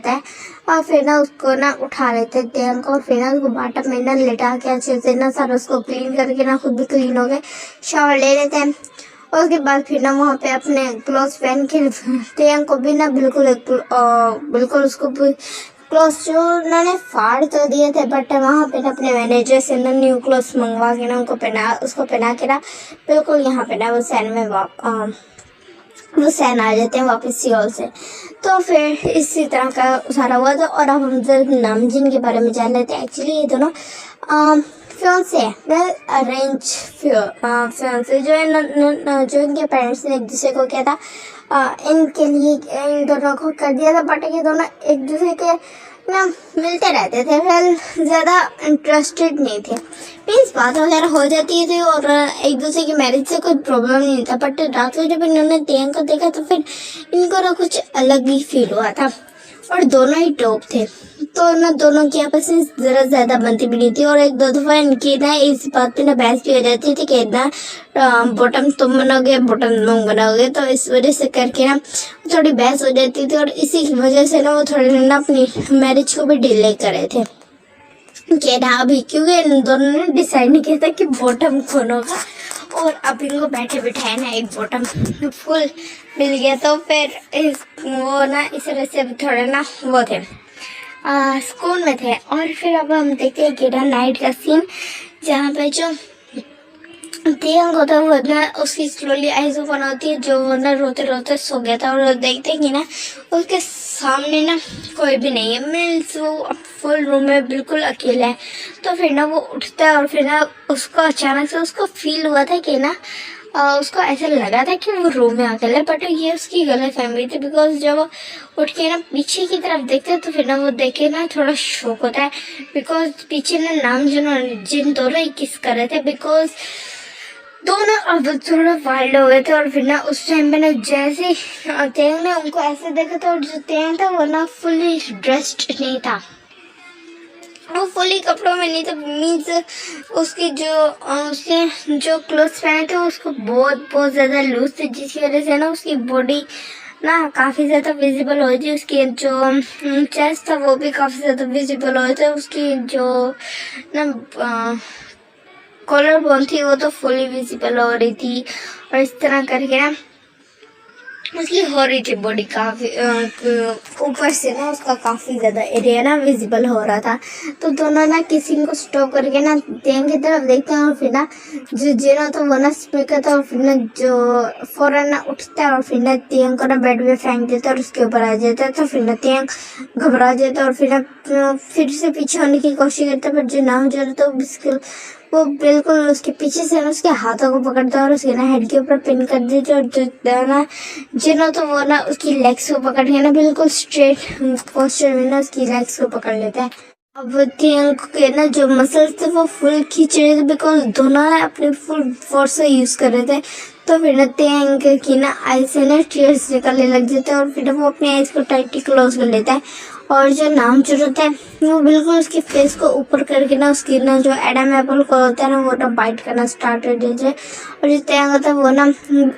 है और फिर ना उसको ना उठा लेते थे को और फिर ना उसको बाटम में ना लिटा के अच्छे से ना सारा उसको क्लीन करके ना खुद भी क्लीन हो गए शावर ले लेते हैं। और उसके बाद फिर ना वहाँ पे अपने क्लोथ पहन के टेंग को भी ना बिल्कुल उसको क्लोथ जो उन्होंने फाड़ तो दिए थे बट वहाँ पे ना अपने मैनेजर से ना न्यू क्लोथ मंगवा के ना उसको पहना के ना बिल्कुल यहाँ पे ना वो सैन आ जाते हैं वापस सियोल से। तो फिर इसी तरह का सारा हुआ था और अब हम नामजिन के बारे में जान लेते हैं। एक्चुअली ये दोनों फियांसे वेल अरेंज फियांसे जो है जो इनके पेरेंट्स ने एक दूसरे को किया था इनके लिए इन दोनों को कर दिया था बट ये दोनों एक दूसरे के ना मिलते रहते थे। वेल ज़्यादा इंटरेस्टेड नहीं थे, मीन्स बात वगैरह हो जाती थी और एक दूसरे की मैरिज से कोई प्रॉब्लम नहीं था। बट रात को जब इन्होंने टेंग को देखा तो फिर इनको ना कुछ अलग ही फील हुआ था और दोनों ही टॉप थे। तो ना दोनों की आपस में जरा ज्यादा बनती भी नहीं थी, और एक दो दफा इनकी ना इस बात पे ना बहस भी हो जाती थी कि ना बॉटम तुम बनाओगे बॉटम तुम बनाओगे, तो इस वजह से करके ना थोड़ी बहस हो जाती थी, और इसी की वजह से ना वो थोड़ी ना अपनी मैरिज को भी डिले कर रहे थे कि ना अभी, क्योंकि इन दोनों ने डिसाइड नहीं किया था कि बॉटम कौन होगा, और अब इनको बैठे बिठाए ना एक बॉटम फुल मिल गया। तो फिर वो ना इस वजह से थोड़े ना वो थे स्कूल में थे। और फिर अब हम देखते हैं कि नाइट का सीन, जहाँ पे जो तियांग होता है वो ना उसकी स्लोली आइज ओपन होती है, जो वो ना रोते रोते सो गया था, और देखते हैं कि ना उसके सामने ना कोई भी नहीं है, मीन्स वो फुल रूम में बिल्कुल अकेला है। तो फिर ना वो उठता है, और फिर ना उसको अचानक से उसको फील हुआ था कि ना उसको ऐसा लगा था कि वो रूम में अकेला है, बट ये उसकी गलत फहमी थी। बिकॉज जब वो उठ के ना पीछे की तरफ देखते हैं तो फिर ना वो देखे ना थोड़ा शौक होता है, बिकॉज पीछे ना नाम जिन दोनों ही किस कर रहे थे, बिकॉज दोनों अब थोड़ा वाइल्ड हो गए थे। और फिर ना उस टाइम पे ना जैसे तेंग ने उनको ऐसे देखा था, और जो तेंग था वो ना फुली ड्रेस्ड नहीं था, वो फुली कपड़ों में नहीं था, मीन्स उसकी उसके जो क्लोथ्स पहने थे उसको बहुत बहुत ज़्यादा लूज थे, जिसकी वजह से ना उसकी बॉडी ना काफ़ी ज़्यादा विजिबल हो रही थी। उसकी जो चेस्ट था वो भी काफ़ी ज़्यादा विजिबल हो रही थी, उसकी जो ना कॉलर बोन थी वो तो फुली विजिबल हो रही थी, और इस तरह करके ना उसकी हो रही थी बॉडी काफ़ी ऊपर से ना उसका काफ़ी ज़्यादा एरिया ना विजिबल हो रहा था। तो दोनों ना किसी को स्टॉप करके ना तेंग की तरफ देखते हैं, और फिर ना जो जेना तो वो ना स्पीकर था, और फिर ना जो फौरन ना उठता है, और फिर ना तेंग को ना बेड पे फेंक देता है और उसके ऊपर आ जाता है। तो फिर ना तेंग घबरा जाता है, और फिर ना फिर से पीछे होने की कोशिश करता है, पर जो नाम जो तो वो बिल्कुल उसके पीछे से ना उसके हाथों को पकड़ता है, और उसके ना हेड के ऊपर पिन कर देते हैं, और जो ना जिन्हों तो वो ना उसकी लेग्स को पकड़ के ना बिल्कुल स्ट्रेट पोस्चर में ना उसकी लेग्स को पकड़ लेता है। अब तियांग के ना जो मसल्स थे वो फुल खींच रहे थे, बिकॉज दोनों ना अपने फुल फोर्स से यूज कर रहे थे। तो फिर ना तियांग की ना आई से ना टीयर्स निकलने लग जाते हैं, और फिर वो अपनी आईज को टाइटली क्लोज कर लेता है, और जो नाम होता है वो बिल्कुल उसके फेस को ऊपर करके ना उसकी ना जो एडम एप्पल को होता है ना वो ना बाइट करना स्टार्ट कर देते हैं। और जो तियांग होता है वो ना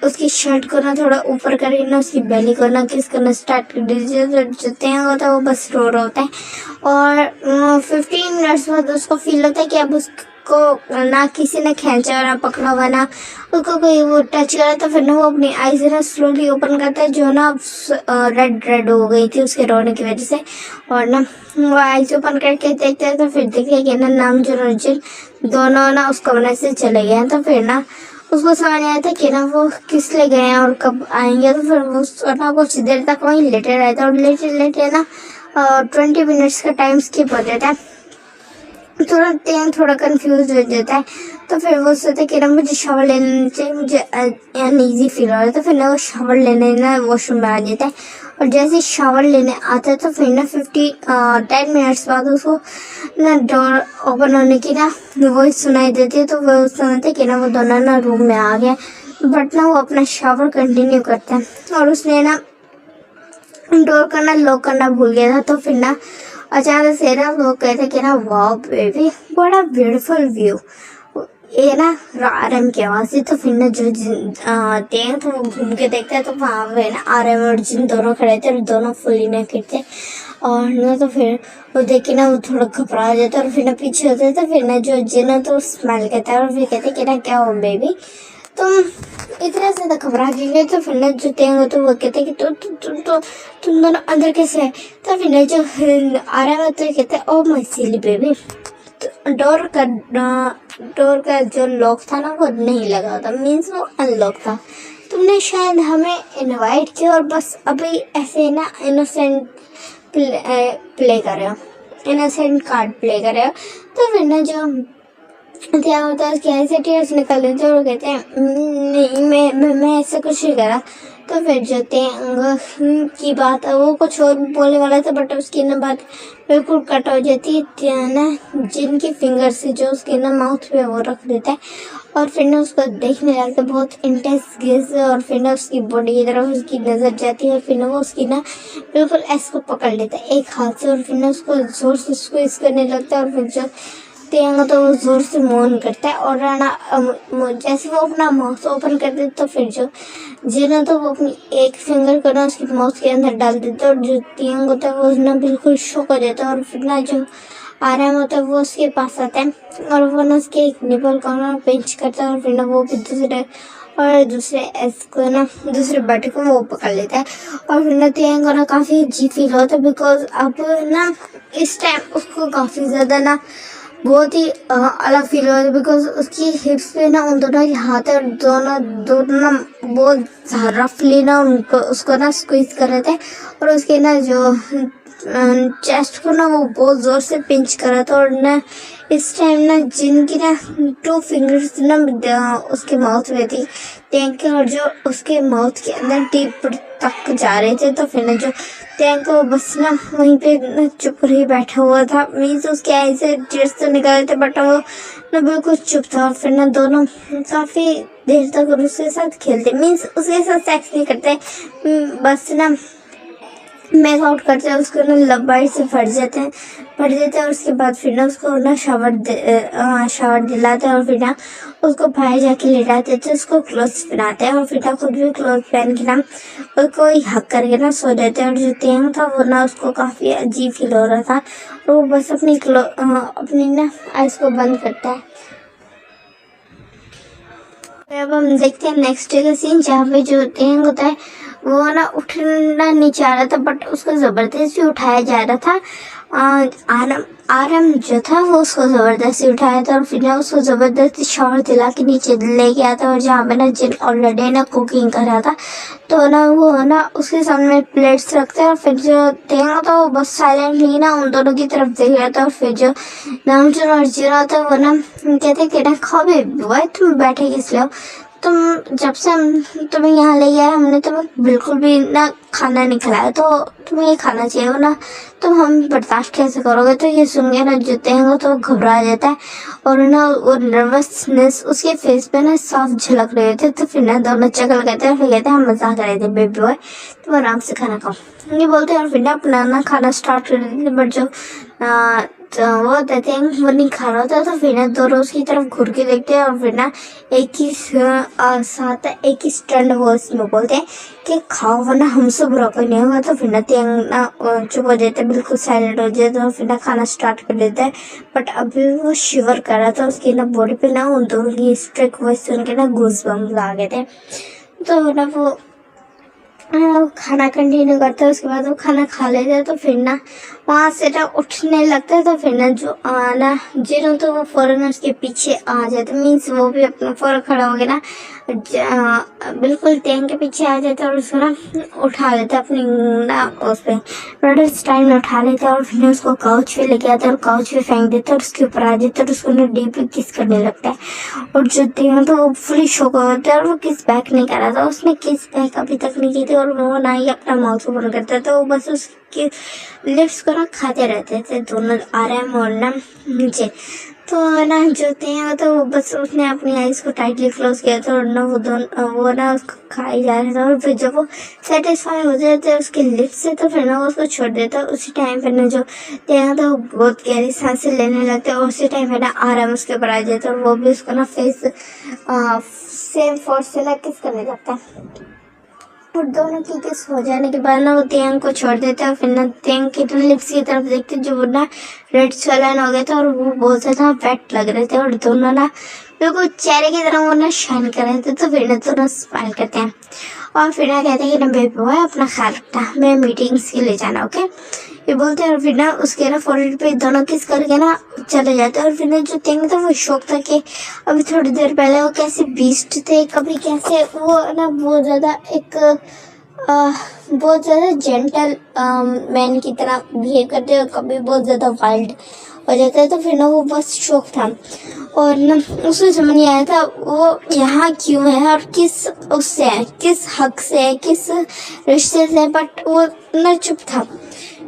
उसकी शर्ट को ना थोड़ा ऊपर करके ना उसकी बेली को ना किस करना स्टार्ट कर देते हैं। तो जो तियांग होता है वो बस रो रहा होता है, और 15 मिनट्स बाद उसको फील होता है कि अब उसको ना किसी ने खींचा और ना पकड़ा हुआ ना उसको कोई वो टच करा। तो फिर ना वो अपनी आईज ना स्लोली ओपन करता है, जो ना रेड रेड हो गई थी उसके रोने की वजह से, और ना वो आईज ओपन करके देखते हैं तो फिर देखते कि ना नाम जो रंजिन दोनों ना उस कमरे से चले गए हैं। तो फिर ना उसको समझ आया था कि ना वो किस लिए गए हैं और कब आएंगे। तो फिर वो ना कुछ देर तक वहीं लेटे रहता है, और लेटे लेटे ना 20 मिनट्स का टाइम स्किप हो जाता है। थोड़ा कंफ्यूज हो जाता है। तो फिर वो सोचते कि ना मुझे शावर लेने चाहिए, मुझे अनईजी फील हो रहा है। तो फिर ना वो शावर लेने ना वॉशरूम में आ जाता है, और जैसे ही शावर लेने आता है तो फिर ना 10 मिनट्स बाद उसको ना डोर ओपन होने की ना वॉइस सुनाई देती है। तो वो समझते कि ना वो दोनों ना रूम में आ गया, बट ना वो अपना शावर कंटिन्यू करता है, और उसने ना डोर का ना लॉक करना भूल गया था। तो फिर ना अचानक से ना वो कहते कि ना वाओ बेबी बड़ा ब्यूटीफुल व्यू, ये ना आरएम की आवाज़ थी। तो फिर ना जो तेंग तो वो घूम के देखता है, तो वहाँ पे ना आरएम और जिन दोनों खड़े थे, और दोनों फुली नेकेड थे। और ना तो फिर वो देख के ना वो थोड़ा घबरा जाता है, और फिर ना पीछे होते तो फिर ना जो जिन तो स्माइल कहता है, और फिर कहते कि ना क्या हो बेबी तुम इतना ज़्यादा घबरा गए। तो फिर ना जो तेंग तो वो कहते कि तुम दोनों अंदर कैसे है। तो फिर ना जो आरएम है तो कहते oh my silly baby, door का जो लॉक था ना वो नहीं लगा था, मीन्स वो अनलॉक था। तुमने शायद हमें इनवाइट किया और बस अभी ऐसे ना इनोसेंट प्ले कर रहे हो, इनोसेंट कार्ड प्ले कर रहे हो। तो फिर ना जो क्या होता है उसके ऐसे टीयर्स निकल रहे थे, और कहते हैं नहीं मैं ऐसा कुछ नहीं करा। तो फिर जो तेंग की बात है वो कुछ और बोलने वाला था, बट उसकी ना बात बिल्कुल कट हो जाती है ना जिनकी फिंगर से जो उसके ना माउथ पे वो रख देता है, और फिर ना उसको देखने लगता है बहुत इंटेंस गेज से, और फिर ना उसकी बॉडी की तरफ उसकी नजर जाती है, और फिर ना वो उसकी ना बिल्कुल ऐस को पकड़ लेता है एक हाथ से, और फिर ना उसको जोर से स्क्वीज करने लगता है। और फिर जो तेंगा तो वो जोर से मौन करता है, और ना जैसे वो अपना माउथ ओपन कर देता तो फिर जो जीना तो वो अपनी एक फिंगर को ना उसकी माउथ के अंदर डाल देता है, और जो तेंग होता है वो ना बिल्कुल शॉक हो जाता है। और फिर ना जो आराम होता है वो उसके पास आता है, और वो ना उसके एक निपल को ना पिंच करता है, और फिर ना वो भी दूसरे एस को ना दूसरे बट को वो पकड़ लेता है। और फिर ना तेंग को ना काफ़ी अजीब फील होता है, बिकॉज अब ना इस टाइम उसको काफ़ी ज़्यादा ना बहुत ही अलग फील होता है, बिकॉज उसकी हिप्स पे ना उन दोनों के हाथ और दोनों दोनों ना बहुत रफली ना उनको उसको ना स्क्वीज कर रहे थे, और उसके ना जो चेस्ट को ना वो बहुत जोर से पिंच कर रहा था। और ना इस टाइम ना जिनकी ना 2 फिंगर्स ना उसके माउथ में थी टैंक के, और जो उसके माउथ के अंदर डीप तक जा रहे थे। तो फिर ना जो टैंक वो बस ना वहीं पे ना चुप रही बैठा हुआ था, मीन्स उसके आई से टीयर्स तो निकल रहे थे बट वो ना बिल्कुल चुप था। और फिर ना दोनों काफ़ी देर तक उसके साथ खेलते, मीन्स उसके साथ सेक्स नहीं करते, बस ना मेक आउट करते हैं, उसको ना लंबाई से फट जाते हैं। और उसके बाद फिर ना उसको ना शावर दिलाते हैं, और फिर ना उसको बाहर जाके लेटाते थे, उसको क्लोथ्स पहनाते हैं, और फिर ना खुद भी क्लोथ पहन के ना उसको हक करके ना सो जाते हैं। और जो तेंग था वो ना उसको काफ़ी अजीब फील हो रहा था, और वो बस अपनी ना आइज़ को बंद करता है। अब हम देखते हैं नेक्स्ट डे का सीन, जहाँ पे जो तेंग होता है वो ना उठना नहीं चाह रहा था, बट उसको ज़बरदस्ती उठाया जा रहा था। आराम जो था वो उसको ज़बरदस्ती उठाया था, और फिर ना उसको ज़बरदस्ती शावर दिला के नीचे ले गया था, और जहाँ पे ना जिन ऑलरेडी ना कुकिंग कर रहा था, तो ना वो ना उसके सामने प्लेट्स रखते हैं। और फिर जो तेंगा था वो बस साइलेंटली ना उन दोनों की तरफ देख रहा था, और फिर जो नामचून और जीरा था वो ना कहते कि ना खाओ बेबी, तुम बैठे किस लिए हो, तुम जब से हम तुम्हें यहाँ ले आए हमने तुम्हें बिल्कुल भी ना खाना नहीं खिलाया, तो तुम्हें ये खाना चाहिए, वरना तुम हम बर्दाश्त कैसे करोगे। तो ये सुन के ना जो तेंगा तो घबरा जाता है, और ना वो नर्वसनेस उसके फेस पे ना साफ झलक रहे थे। तो फिर ना दोनों चकल कहते हैं, फिर कहते हैं हम मजाक कर रहे थे बेबी बॉय, तुम आराम से खाना खाओ, ये बोलते हैं। और फिर ना अपना ना खाना स्टार्ट कर देते, बट जो तो वो देते हैं वो नहीं खा रहा होता। तो फिर ना दोनों उसकी तरफ घूर के देखते हैं, और फिर ना एक ही साथ एक ही स्टैंड वॉइस में बोलते हैं कि खाओ वरना हमसे बुरा कोई नहीं होगा। तो फिर ना तेंग ना चुप हो जाते हैं, बिल्कुल साइलेंट हो जाते हैं, और फिर ना खाना स्टार्ट कर देते हैं। बट अभी वो शिवर कर रहा था, उसकी ना बॉडी पे ना उन दोनों की स्ट्रिक वॉइस सुन के ना गूज बम्स आ गए थे। तो ना वो खाना कंटिन्यू करता है, उसके बाद वो खाना खा लेते हैं। तो फिर ना वहाँ से ना उठने लगता है, तो फिर ना जो ना जिनो तो वो फौरन उसके पीछे आ जाते, मीन्स वो भी अपना फौरन खड़ा हो गया ना बिल्कुल तेंग के पीछे आ जाता है, और उसको ना उठा लेता है अपनी ना उस पर ब्रदर स्टाइल में उठा लेता है, और फिर ना उसको काउच पे लेके आता है, और काउच पे फेंक देता है, और उसके ऊपर आ जाता है, और उसको ना डीपली किस करने लगता है। और जो तेंग तो वो फुली शॉक हो जाता है, और वो किस बैक नहीं कर रहा था, उसने किस बैक अभी तक नहीं की थी, और वो ना ही अपना माउथ ओपन करता था, वो बस उसके लिप्स को ना खाते रहते थे दोनों आराम और ना नीचे। तो ना जो तेंगा तो वो बस उसने अपनी आइज़ को टाइटली क्लोज किया था, और ना वो ना उसको खाई जा रहा था। और फिर जब वो सेटिस्फाई हो जाते उसके लिप्स से, तो फिर ना वो उसको छोड़ देता। उसी टाइम पे ना जो तेंगा था वो बहुत गहरी सांसें लेने लगता है, और उसी टाइम पे ना आराम उसके ऊपर आ जाता है, और वो भी उसको ना फेस सेम फोर्स से ना किस करने लगता है। और दोनों की किस हो जाने के बाद ना वो तेंग को छोड़ देते हैं, और फिर ना तेंग की लिप्स की तरफ देखते जो ना रेड स्वलन हो गए थे, और वो बहुत ज़्यादा वेट लग रहे थे, और दोनों ना बिल्कुल चेहरे की तरह वो ना शाइन कर रहे थे। तो फिर ना दोनों स्माइल करते हैं, और फिर ना कहते हैं कि ना बेबी बॉय अपना ख्याल रखना, मैं मीटिंग्स के लिए जाना, ओके ये बोलते हैं। और फिर ना उसके ना फोrehead पे दोनों किस करके ना चले जाते हैं। और फिर ना जो तेंग था वो शौक था कि अभी थोड़ी देर पहले वो कैसे बीस्ट थे, कभी कैसे वो ना बहुत ज़्यादा एक बहुत ज़्यादा जेंटल मैन की तरह बिहेव करते हैं, और कभी बहुत ज़्यादा वाइल्ड हो जाता है। तो फिर ना वो बस शौक था, और ना उसको समझ नहीं आया था वो यहाँ क्यों है, और किस उससे है, किस हक से है, किस रिश्ते से है। बट वो ना चुप था,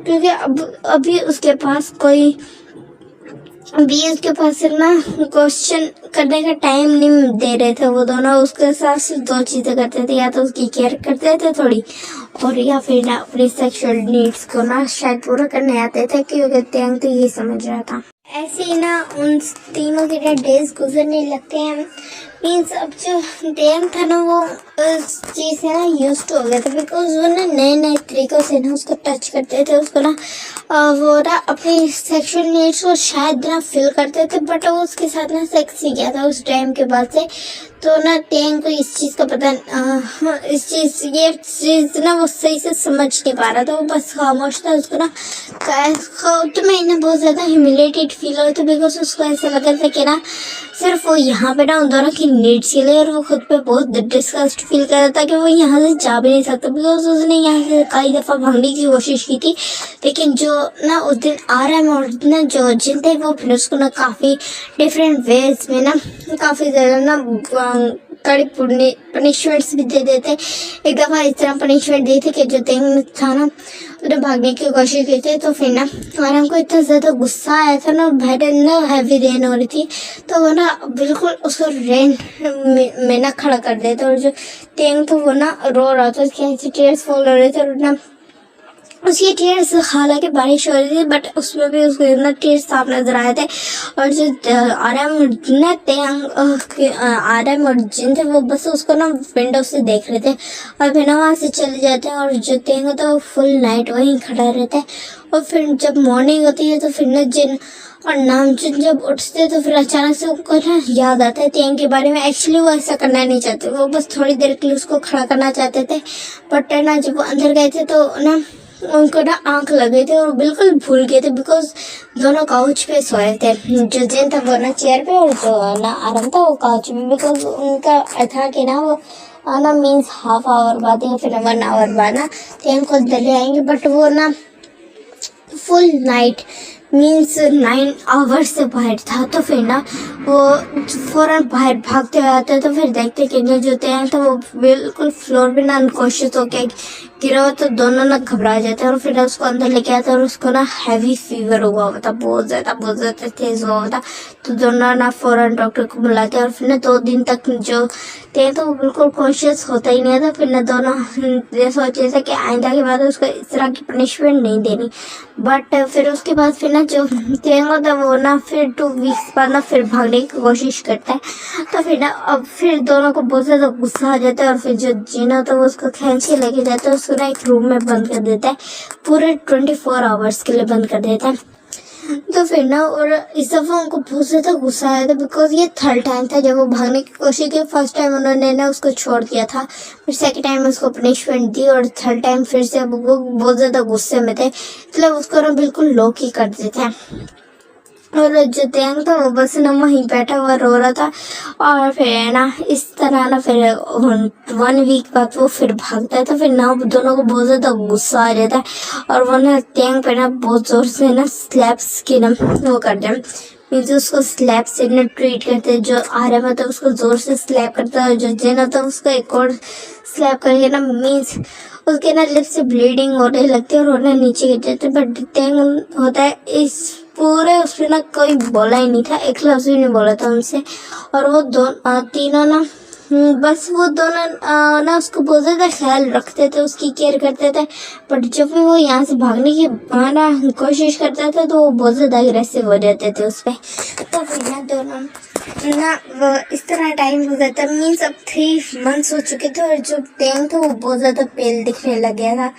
क्योंकि अब अभी उसके पास कोई भी उसके पास ना क्वेश्चन करने का टाइम नहीं दे रहे थे वो दोनों। उसके साथ सिर्फ दो चीज़ें करते थे, या तो उसकी केयर करते थे थोड़ी, और या फिर ना अपनी सेक्सुअल नीड्स को ना शायद पूरा करने आते थे, क्योंकि त्यांग तो यही समझ रहा था। ऐसे ही ना उन तीनों के डेज गुजरने लगते हैं। मीन्स अब जो डैम था ना वो उस चीज़ से ना यूज हो गया था, बिकॉज वो ना नए नए तरीक़ों से ना उसको टच करते थे, उसको ना वो ना अपनी सेक्सुअल नीड्स को शायद ना फिल करते थे, बट वो उसके साथ ना सेक्स ही किया था उस टाइम के बाद से। तो ना टैंग को इस चीज़ का पता ये चीज़ ना वो सही से समझ नहीं पा रहा था, वो बस खामोश था। उसको ना तो मैं ना बहुत ज़्यादा ह्यूमिलेटेड फील हो रहा था, बिकॉज उसको ऐसा लग रहा था कि ना सिर्फ वो यहाँ पे ना उन दोनों की नीड्स के लिए, और वो खुद पे बहुत डिस्गस्ट फील कर रहा था कि वो यहाँ से जा भी नहीं सकता, बिकॉज उसने यहाँ से कई दफ़ा भागने की कोशिश की थी, लेकिन जो ना उस दिन आराम और ना जो जिन थे वो फिर उसको ना काफ़ी डिफरेंट वेज में ना काफ़ी ज़्यादा ना कड़ी पनिशमेंट्स भी दे देते। एक दफ़ा इस तरह पनिशमेंट दी थी कि जो तेंग था ना उसने भागने की कोशिश की थी, तो फिर ना आराम को इतना ज़्यादा गुस्सा आया था ना, ना हैवी रेन हो रही थी, तो वो ना बिल्कुल उसको रेन में ना खड़ा कर देते, और जो तेंग था वो ना रो रहा था, उसके ऐसे टीयर्स फॉल हो रहे थे, और ना उसकी टीयर्स, हालांकि बारिश हो रही थी बट उसमें भी उसको ना टीयर्स साफ नजर आए थे। और जो आराम ना आराम और जिन थे वो बस उसको ना विंडो से देख रहे थे, और फिर ना वहाँ से चले जाते हैं, और जो तेंग होता है वो फुल नाइट वहीं खड़ा रहता है। और फिर जब मॉर्निंग होती है तो फिर ना जिन और नामचुन जब उठते तो फिर अचानक से उनको ना याद आता है तेंग के बारे में। एक्चुअली वो ऐसा करना नहीं चाहते, वो बस थोड़ी देर के लिए उसको खड़ा करना चाहते थे, बट ना जब वो अंदर गए थे तो ना उनको ना आंख लगे थे और बिल्कुल भूल गए थे, बिकॉज दोनों काउच पे सोए थे। जो जिन था वो ना चेयर पे, और जो ना आराम था वो काउच में, बिकॉज उनका था कि ना वो ना मीन्स हाफ आवर बाद या फिर 1 आवर बाद ना तेंग को ले आएंगे, बट वो ना फुल नाइट मीन्स 9 आवर्स से बाहर था। तो फिर ना वो फौरन बाहर भागते हुए आते, तो फिर देखते कि जो तेंग था वो बिल्कुल फ्लोर पे ना अनकॉन्शियस होके गिरा हुआ, तो दोनों ना घबरा जाते हैं, और फिर उसको अंदर लेके आते हैं, और उसको ना हैवी फीवर हुआ हुआ था, बहुत ज़्यादा तेज हुआ हुआ था। तो दोनों ना फौरन डॉक्टर को बुलाते हैं, और फिर ना 2 दिन तक जो तेंग था वो बिल्कुल कॉन्शियस होता ही नहीं था। फिर ना दोनों ये सोचे थे कि आइंदा के बाद उसको इस तरह की पनिशमेंट नहीं देनी, बट फिर उसके बाद फिर ना जो तेंग होता है वो ना फिर 2 वीक्स बाद ना फिर भागने की कोशिश करता है। तो फिर ना अब फिर दोनों को बहुत ज़्यादा गुस्सा आ जाता है, और फिर जो जीना होता है वो उसको खींच के लेके जाता है, उसको ना एक रूम में बंद कर देता है, पूरे 24 आवर्स के लिए बंद कर देता है। तो फिर ना और इस दफ़ा उनको बहुत ज़्यादा गुस्सा आया था, बिकॉज ये 3rd टाइम था जब वो भागने की कोशिश की। 1st टाइम उन्होंने ना उसको छोड़ दिया था, फिर 2nd टाइम उसको पनिशमेंट दी, और 3rd टाइम फिर से वो बहुत ज़्यादा गुस्से में थे, मतलब उसको ना बिल्कुल लॉक ही कर देते हैं। और जो तेंग था वो बस ना वहीं बैठा हुआ रो रहा था, और फिर ना इस तरह ना फिर 1 वीक बाद वो फिर भागता है। तो फिर ना दोनों को बहुत ज़्यादा गुस्सा आ जाता है, और वो ना तेंग पे ना बहुत ज़ोर से ना स्लैप्स की ना वो करते हैं, मीन्स उसको स्लैप से ना ट्रीट करते हैं। जो आ रहा है उसको ज़ोर से स्लैप करता है, जो जिन होता है उसको एक और स्लैप करके ना मीन्स उसके ना लिप से ब्लीडिंग होने लगती है, और वो ना नीचे गिर जाते हैं। बट तेंग होता है इस पूरे उसमें ना कोई बोला ही नहीं था, एक लफ्ज़ भी नहीं बोला था उनसे। और वो तीनों ना बस वो दोनों ना उसको बहुत ज़्यादा ख्याल रखते थे, उसकी केयर करते थे, बट जब भी वो यहाँ से भागने की ना कोशिश करता था तो वो बहुत ज़्यादा अग्रेसिव हो जाते थे उस पर। तो फिर ना दोनों ना वो इस तरह टाइम गुजरता, मीन्स अब 3 मंथ्स हो चुके थे, और जो तेंग था वो बहुत ज़्यादा पेल दिखने लग गया था।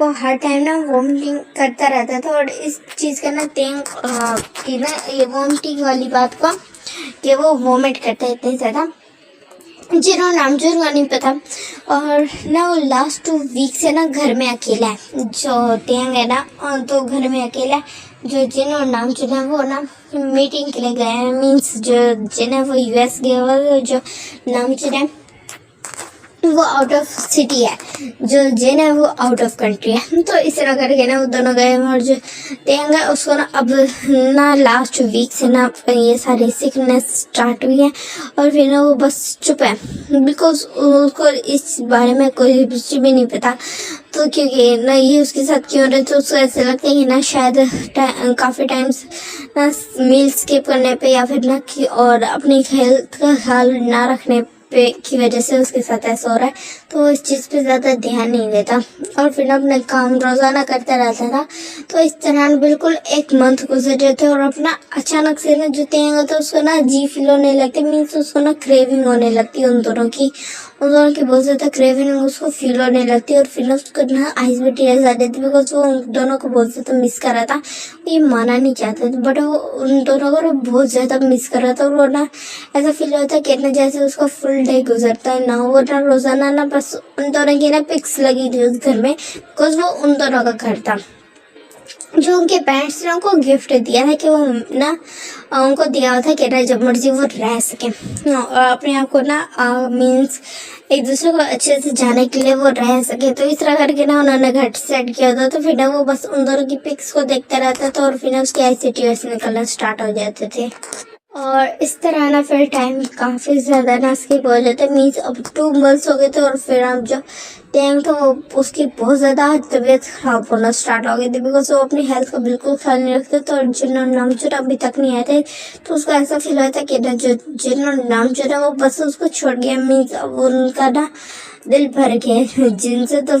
वो हर टाइम ना वॉमिटिंग करता रहता था, और इस चीज़ का ना तेंग की ना ये वॉमिटिंग वाली बात का कि वो वॉमिट करता है इतनी ज़्यादा, जिन्होंने नामचून का नहीं पता। और ना वो लास्ट 2 वीक से ना घर में अकेला है, जो तेंग है ना तो घर में अकेला है। जो जिन और नामचून है वो ना मीटिंग के लिए गए हैं, मीन्स जो जिन है वो US गया हुआ है, जो नामचून है वो आउट ऑफ सिटी है, जो जिन है वो आउट ऑफ कंट्री है। तो इस तरह करके ना वो दोनों गए, और जो तेंग है उसको ना अब ना लास्ट वीक से ना ये सारी सिकनेस स्टार्ट हुई है, और फिर ना वो बस चुप है, बिकॉज उसको इस बारे में कोई कुछ भी नहीं पता। तो क्योंकि ना ये उसके साथ क्यों रहे, तो उसको ऐसे लगता है कि ना शायद काफ़ी टाइम्स ना मील स्किप करने पे या फिर ना और अपनी हेल्थ का ख्याल ना रखने पे की वजह से उसके साथ ऐसा हो रहा है। तो वो इस चीज़ पे ज़्यादा ध्यान नहीं देता, और फिर अपना काम रोज़ाना करता रहता था। तो इस तरह बिल्कुल एक मंथ गुजर जाते, और अपना अचानक से ना जो तेंग होता है उसको ना अजीब फील होने लगती, मीन्स उसको ना क्रेविंग होने लगती है उन दोनों की बहुत ज़्यादा क्रेविंग उसको फील होने लगती है। और फिर उसको ना आइज में टीयर्स आ जाती, बिकॉज वो उन दोनों को बहुत ज़्यादा मिस कर रहा था। ये माना नहीं चाहता था, बट वो उन दोनों को बहुत ज़्यादा मिस कर रहा था, और वो ना ऐसा फील होता है कि ना जैसे उसका फुल डे गुजरता है ना, वो ना रोज़ाना ना बस उन दोनों की ना पिक्स लगी थी उस घर में, बिकॉज वो उन दोनों का घर था, जो उनके पेरेंट्स ने उनको गिफ्ट दिया था, कि वो ना उनको दिया हुआ था कि ना जब मर्जी वो रह सके, और अपने आप को ना मीन्स एक दूसरे को अच्छे से जाने के लिए वो रह सके। तो इस तरह करके ना उन्होंने घर सेट किया था। तो फिर ना वो बस उन दोनों की पिक्स को देखता रहता था, और फिर ना उसके ऐसे टीयर्स निकलना स्टार्ट हो जाते थे। और इस तरह ना फिर टाइम काफ़ी ज़्यादा ना स्किप हो जाता है, मीन्स अब 2 मंथ्स हो गए थे, और फिर अब जो टैंग था वो उसकी बहुत ज़्यादा तबीयत ख़राब होना स्टार्ट हो गई थी, बिकॉज वो अपनी हेल्थ का बिल्कुल ख्याल नहीं रखते थे, और जिन्होंने नामचूर अभी तक नहीं आए थे। तो उसको ऐसा फील होता है कि ना जो जिन्होंने नामचूर है वो बस उसको छोड़ गया, मीन्स अब उनका ना दिल भर गया जिनसे। तो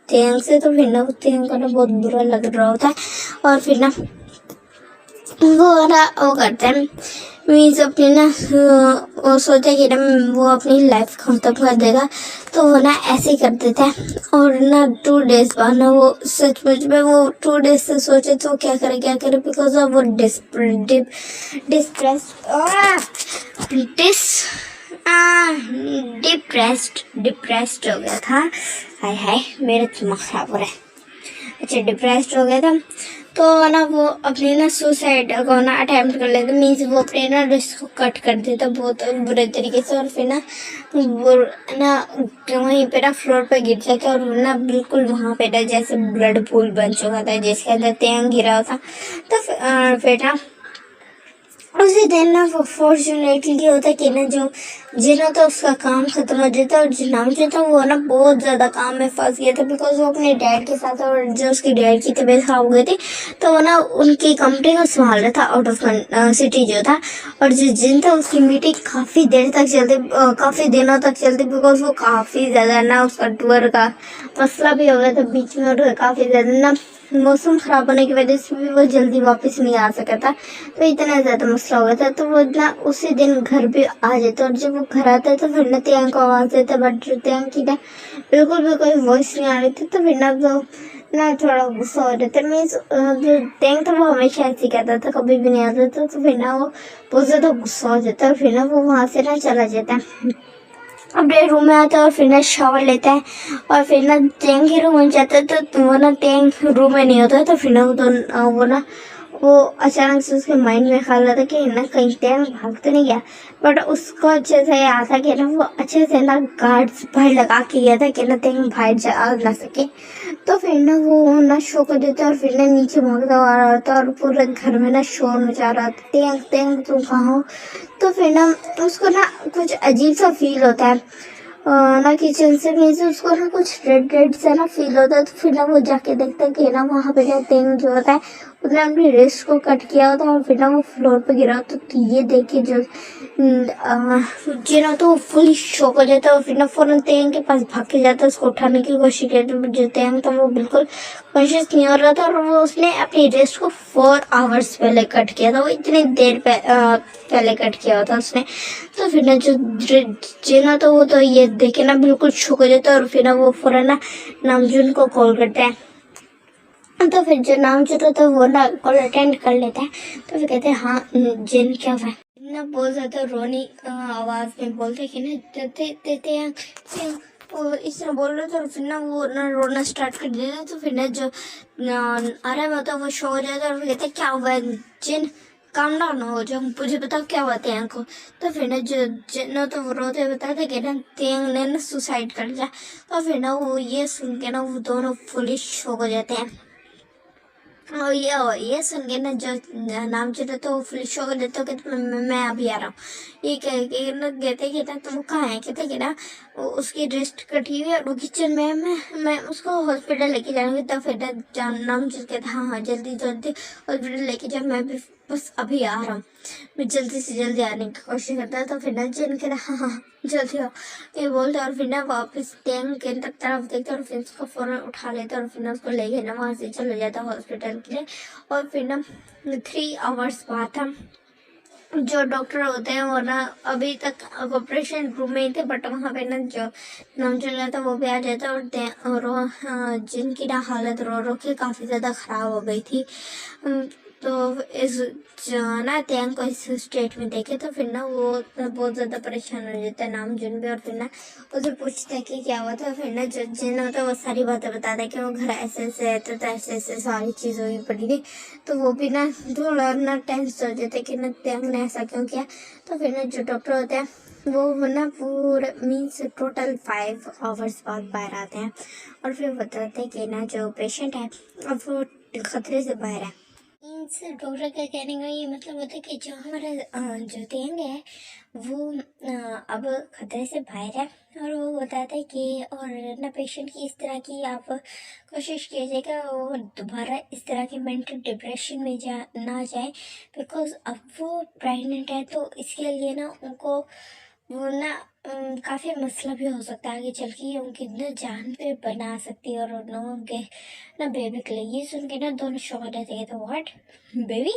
टैंग से तो फिर ना टैंग को ना बहुत बुरा लग रहा होता है, और फिर ना वो ना वो करते हैं, मीन्स अपनी ना वो सोचा कि ना वो अपनी लाइफ खत्म कर देगा। तो वो ना ऐसे ही कर देता है, और ना 2 डेज बाद ना वो सचमुच में वो 2 डेज से सोचे तो क्या करे, बिकॉज ऑफ वो डिप्रेस्ड हो गया था। हाय हाय मेरा दिमाग खराब हो रहा है। अच्छा, डिप्रेस्ड हो गया था। तो ना वो अपनी ना सुसाइड को ना अटैम्प्ट कर लेता, मीन्स वो अपने ना रिस्क को कट कर देता बहुत बुरे तरीके से, और फिर ना वो ना वहीं पे ना फ्लोर पे गिर जाता, और ना बिल्कुल वहाँ पे ना जैसे ब्लड पूल बन चुका था जिसके अंदर तेंग गिरा था। तो फिर ना उसी दिन ना वो फॉर्चुनेटली होता है कि ना जो जिन्हों तो उसका काम खत्म हो जाता है, और जिन्हों जो था वो ना बहुत ज़्यादा काम में फंस गया था, बिकॉज वो अपने डैड के साथ, और जो उसके डैड की तबीयत खराब हो गई थी, तो वो ना उनकी कंपनी को संभाल रहा था आउट ऑफ सिटी जो था। और जो जिन था उसकी मीटिंग काफ़ी देर तक चलती, काफ़ी दिनों तक चलती, बिकॉज वो काफ़ी ज़्यादा ना उसका टूर का मसला भी हो गया था बीच में, और काफ़ी ज़्यादा ना मौसम ख़राब होने की वजह से भी वो जल्दी वापस नहीं आ सका था। तो इतना ज़्यादा मसला हो गया था, तो वो ना उसी दिन घर भी आ जाता, और जब वो घर आता है तो फिर ना त्यांग को आवाज़ देता, बट त्यांग की ना बिल्कुल भी कोई वॉइस नहीं आ रही थी। तो फिर ना वो ना थोड़ा गुस्सा हो जाता, मीन्स जो त्यांग था वो हमेशा ऐसे कहता था, कभी भी नहीं आता था। तो फिर ना वो बहुत ज़्यादा गुस्सा हो जाता है, और फिर ना वो वहाँ से ना चला जाता है, अपने रूम में आता है, और फिर ना शावर लेता है, और फिर ना टैंक के रूम में जाता है। तो वो ना टैंक रूम में नहीं होता है। तो फिर ना वो अचानक से उसके माइंड में ख्याल आता कि ना कहीं टैंक भाग तो नहीं गया, बट उसको अच्छे से याद था कि ना वो अच्छे से ना गार्ड्स बाहर लगा के गया था कि ना टैंक बाहर जा ना सके। तो फिर ना वो ना शो को देता, और फिर ना नीचे भागता आ रहा था, और पूरे घर में ना शोर मचा रहा था, टैंक टैंक तुम कहाँ हो। तो फिर ना उसको ना कुछ अजीब सा फील होता है ना किचन से, मीन्स उसको ना कुछ रेड रेड सा ना फील होता है। तो फिर ना वो जाके देखता है कि ना वहाँ पे ना तेंग जो होता है उसने अपनी रिस्ट को कट किया होता है, और फिर ना वो फ्लोर पे गिरा होता। तो ये देखिए जो ना तो वो फुल शॉक हो जाता है, और फिर ना फौरन तेंग के पास भाग के जाता है, उसको उठाने की कोशिश करता है। जो तेंग था वो बिल्कुल कॉन्शियस नहीं हो रहा था, और वो उसने अपनी रेस्ट को 4 आवर्स पहले कट किया था, वो इतनी देर पहले कट किया होता उसने। तो फिर ना जो जिना तो वो तो ये देखे ना बिल्कुल शॉक हो जाता है, और फिर ना वो फौरन ना नामजुन को कॉल करता है। तो फिर जो नामजुन होता है वो ना कॉल अटेंड कर लेता है। तो फिर कहते हैं हाँ जिन क्या हुआ ना, बहुत ज़्यादा रोनी आवाज़ में बोलते कि ना देते हैं और इस तरह बोल रहे थे, और फिर ना वो ना रोना स्टार्ट कर देता। तो फिर ना जो आ रहा है मतलब वो शो हो जाता है, और कहते क्या हुआ जिन काम डाउन हो जाओ, मुझे बताओ क्या हुआ तेंग को। तो फिर ना जो जिन्हों तो वो रोते बताते कि ना तेंग ने ना सुसाइड कर लिया। तो फिर ना वो ये सुन के ना वो दोनों फुली शॉक हो जाते हैं। और ये सुन के ना जो नाम चले तो वो फुली शॉक हो जाते हो कि मैं अभी आ रहा हूँ। ये कह के ना कहते कि ना तुम कहाँ है, कहते कि ना उसकी रिस्ट कटी हुई है और वो किचन में है, मैं उसको हॉस्पिटल लेके जाऊंगी। तो फिर ना नाम चल के हाँ हाँ जल्दी जल्दी हॉस्पिटल लेके जाओ, मैं भी बस अभी आ रहा हूँ। मैं जल्दी से जल्दी आने की कोशिश करता है। तो फिर ना जिन के हाँ हाँ जल्दी आओ ये बोलते, और फिर ना वापस टैंक के तरफ देखते और फिर उसको फौरन उठा लेते और फिर ना उसको ले गए ना वहाँ से चले जाता हॉस्पिटल के लिए। और फिर ना 3 आवर्स बाद हम जो डॉक्टर होते हैं वो ना अभी तक ऑपरेशन रूम में ही थे, बट वहाँ पे ना जो नाम चल रहा था वो भी आ जाता। और जिनकी ना हालत रो रो के काफ़ी ज़्यादा ख़राब हो गई थी। तो इस ना टैंक को इस स्टेट में देखे तो फिर ना वो बहुत ज़्यादा परेशान हो जाता है नाम जुन भी। और फिर ना उसे पूछता है कि क्या हुआ था। फिर ना जो जिन होता है वो सारी बातें बताता है कि वो घर ऐसे ऐसे रहता था, ऐसे ऐसे सारी चीज़ हुई पड़ी थी। तो वो भी ना थोड़ा ना टेंस हो जाते कि ना टैंक ने ऐसा क्यों किया। तो फिर ना जो डॉक्टर होते हैं वो ना पूरे मीन्स टोटल 5 आवर्स बाद बाहर आते हैं और फिर बताते हैं कि ना जो पेशेंट है अब वो खतरे से बाहर है। मीन्स डॉक्टर का कहने का ये मतलब होता है कि जो हमारा जो टैंक है वो अब खतरे से बाहर है। और वो बताता है कि और ना पेशेंट की इस तरह की आप कोशिश कीजिएगा वो दोबारा इस तरह की मेंटल डिप्रेशन में ना जाए, बिकॉज अब वो प्रेग्नेंट है। तो इसके लिए ना उनको वो ना काफ़ी मसला भी हो सकता है आगे चल के, उनकी ना जान पे बना सकती है और उन लोगों के ना बेबी के लिए। ये सुन के ना दोनों शॉक हो जाते हैं। तो व्हाट बेबी,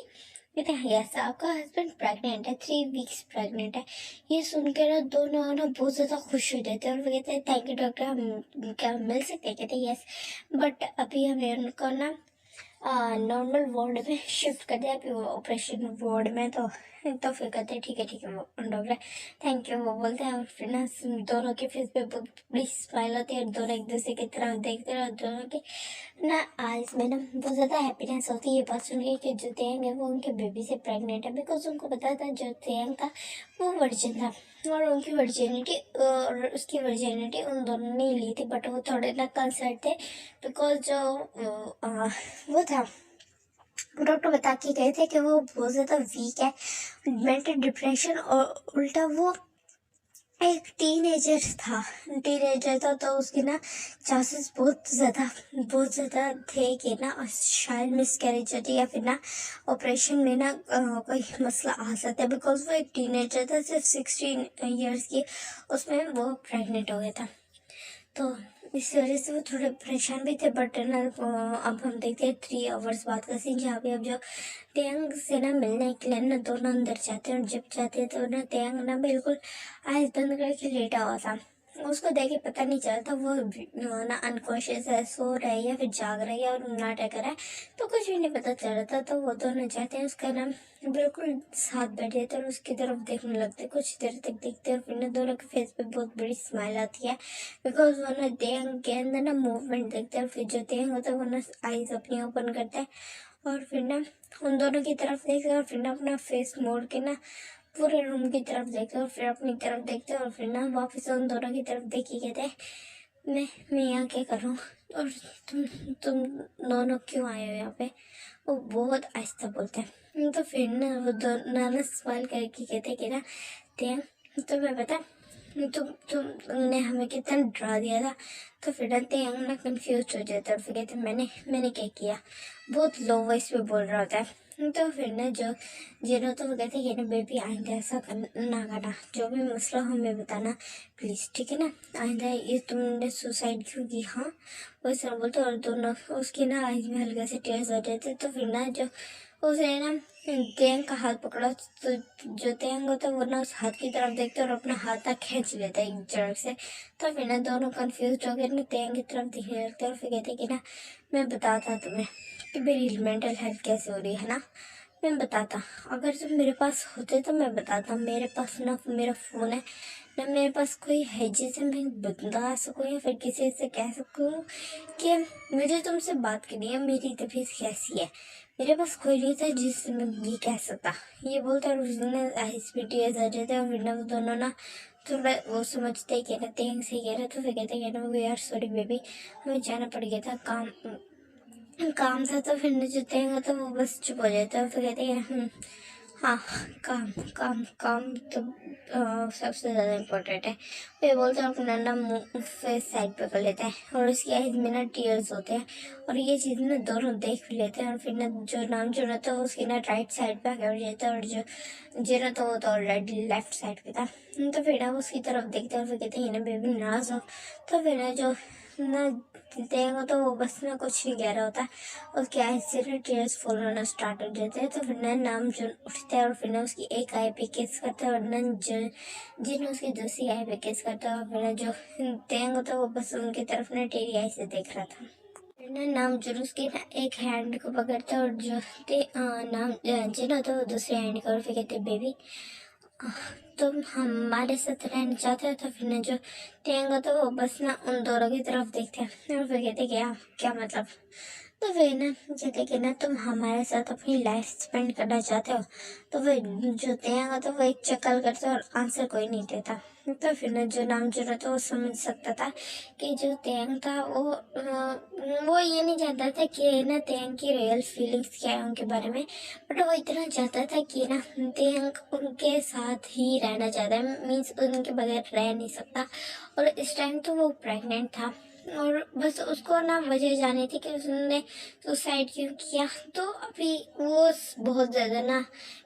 कहते हैं यस आपका हस्बैंड प्रेग्नेंट है, 3 वीक्स प्रेग्नेंट है। ये सुन के ना दोनों ना बहुत ज़्यादा खुश हो जाते हैं और वो कहते हैं थैंक यू डॉक्टर, हम क्या मिल सकते हैं। कहते हैं यस, बट अभी हमें उनको ना नॉर्मल वार्ड में शिफ्ट कर दिया, अभी वो ऑपरेशन वार्ड में। तो फिर कहते हैं ठीक है वो डॉक्टर थैंक यू वो बोलते हैं। और फिर ना दोनों के फेस पे बहुत बड़ी स्माइल होती है और दोनों एक दूसरे की तरफ देखते हैं और दोनों के ना आइज में ना बहुत ज़्यादा हैप्पीनेस होती है ये बात सुन के कि जो तेंग है वो उनके बेबी से प्रेग्नेंट है। बिकॉज उनको पता था जो तेंग था वो वर्जिन था और उनकी वर्जिनिटी और उसकी वर्जिनिटी उन दोनों ने ली थी, बट वो थोड़े ना कंसर्न थे बिकॉज जो वो था डॉक्टर बता के गए थे कि वो बहुत ज़्यादा वीक है, मेंटल डिप्रेशन, और उल्टा वो एक टीनेजर था तो उसकी ना चांसेस बहुत ज़्यादा थे कि ना शायद मिसकैरेज होती या फिर ना ऑपरेशन में ना कोई मसला आ सकता है। बिकॉज वो एक टीनेजर था सिर्फ 16 ईयर्स की, उसमें वो प्रेग्नेंट हो गया था। तो इस वजह से वो थोड़े परेशान भी थे। बट ना अब हम देखते हैं 3 आवर्स बाद का सीन, जहाँ पे अब जो तेंग से ना मिलने के लिए ना दोनों अंदर जाते हैं और जब जाते हैं तो ना तेंग ना बिल्कुल आइज बंद करके लेटा हुआ था। उसको देख के पता नहीं चलता वो ना अनकॉन्शियस है, सो रहा है या फिर जाग रहा है और नाटक कर रहा है, तो कुछ भी नहीं पता चल रहा था। तो वो दोनों जाते हैं उसका नाम बिल्कुल साथ बैठ जाते और उसकी तरफ देखने लगते, कुछ देर तक देखते और फिर ना दोनों के फेस पे बहुत बड़ी स्माइल आती है। बिकॉज वो ना तेंग के अंदर ना मूवमेंट देखते हैं और फिर जो तेंग होता है वो ना आइज अपनी ओपन करता है और फिर ना उन दोनों की तरफ देखते और फिर ना अपना फेस मोड़ के ना पूरे रूम की तरफ देखते और फिर अपनी तरफ देखते और फिर ना वापस उन दोनों की तरफ देखी कहते मैं यहाँ क्या कर रहा हूँ और तुम दोनों क्यों आए हो यहाँ पे। वो बहुत आहिस्ता बोलते हैं। तो फिर ना वो दोनों ना स्माइल करके कहते कि ना तुम्हें पता तुमने हमें कितना डरा दिया था। तो फिर तेंग ना कंफ्यूज हो जाता है और फिर कहते मैंने क्या किया, बहुत लो वॉइस पे बोल रहा होता है। तो फिर ना जो जिन्हों तो वो कहते हैं कि ना बेबी आइंदा ऐसा ना करना, जो भी मसला हो हमें बताना प्लीज़, ठीक है ना, आइंदा ये तुमने सुसाइड क्यों की। हाँ वो इस तरह बोलते और दोनों उसकी ना आइज में हल्का से टेयर्स हो जाते। तो फिर ना जो उसने ना तेंग का हाथ पकड़ा तो जो तेंग होता है वो ना उस हाथ की तरफ देखते और अपना हाथ ना खींच लेता है एक जड़ से। तो फिर ना दोनों कंफ्यूज हो गए ना तेंग की तरफ दिखने लगते और फिर कहते कि ना मैं बताता तुम्हें कि मेरी मेंटल हेल्थ कैसे हो रही है ना, मैं बताता, अगर तुम मेरे पास होते तो मैं बताता। मेरे पास ना मेरा फ़ोन है, ना मेरे पास कोई है जिसे मैं बता सकूँ या फिर किसी से कह सकूँ कि मुझे तुमसे बात करनी है, मेरी तबीयत कैसी है। मेरे पास कोई नहीं था जिससे मैं ये कह सकता। ये बोलता और उसने टीयर्स आ जाते और फिर ना वो दोनों ना थोड़ा वो समझते कि ना तेंग से कह रहा, तो फिर कहते कि ना वी आर सॉरी बेबी, हमें जाना पड़ गया था, काम था। तो फिर ना जो तेंग तो वो बस चुप हो जाता है, फिर कहते हैं हाँ, काम काम काम तो सबसे ज़्यादा इम्पोर्टेंट है। फिर बोलते हैं अपना ना मुँह फेस साइड पे कर लेता है और उसकी आईज में ना टीयर्स होते हैं और ये चीज़ ना दोनों देख भी लेते हैं। और फिर ना जो नाम जो रहता है उसकी ना राइट साइड पे कर जाता है और जो जिना तो वो तो ऑलरेडी लेफ्ट साइड पे था। तो फिर ना उसकी तरफ देखते हैं और फिर कहते हैं ना बेबी नाराज हो। तो फिर ना जो ना देंगे तो वो बस ना कुछ नहीं कह रहा होता, उसके आईज से ना टीयर्स फॉल होना स्टार्ट हो जाते हैं। तो फिर ना नाम जो उठता है और फिर ना उसकी एक आई पे किस करता है और ना जो जिन उसकी दूसरी आई पे किस करता है और फिर ना जो देंगे तो वो बस उनकी तरफ ना टेढ़ी आई से देख रहा था। फिर ना नाम जो उसके ना एक हैंड को पकड़ता है और जो नाम जिन होता है वो दूसरी हैंड को और फिर कहते बेबी तुम हमारे साथ रहना चाहते हो। तो फिर ना जो टेंगा तो वो बस ना उन दोनों की तरफ देखते हैं और फिर कहते क्या क्या मतलब। तो फिर ना कहते कि ना तुम हमारे साथ अपनी लाइफ स्पेंड करना चाहते हो। तो फिर जो टेंगा तो वो एक चक्कर करता और आंसर कोई नहीं देता। तो फिर ना जो नाम जो रहता वो समझ सकता था कि जो तेंग था वो ये नहीं जानता था कि ना तेंग की रियल फीलिंग्स क्या है उनके बारे में, बट वो इतना चाहता था कि ना तेंग उनके साथ ही रहना चाहता है, मीन्स उनके बगैर रह नहीं सकता। और इस टाइम तो वो प्रेग्नेंट था और बस उसको ना वजह जानी थी कि उसने सुसाइड क्यों किया। तो अभी वो बहुत ज़्यादा ना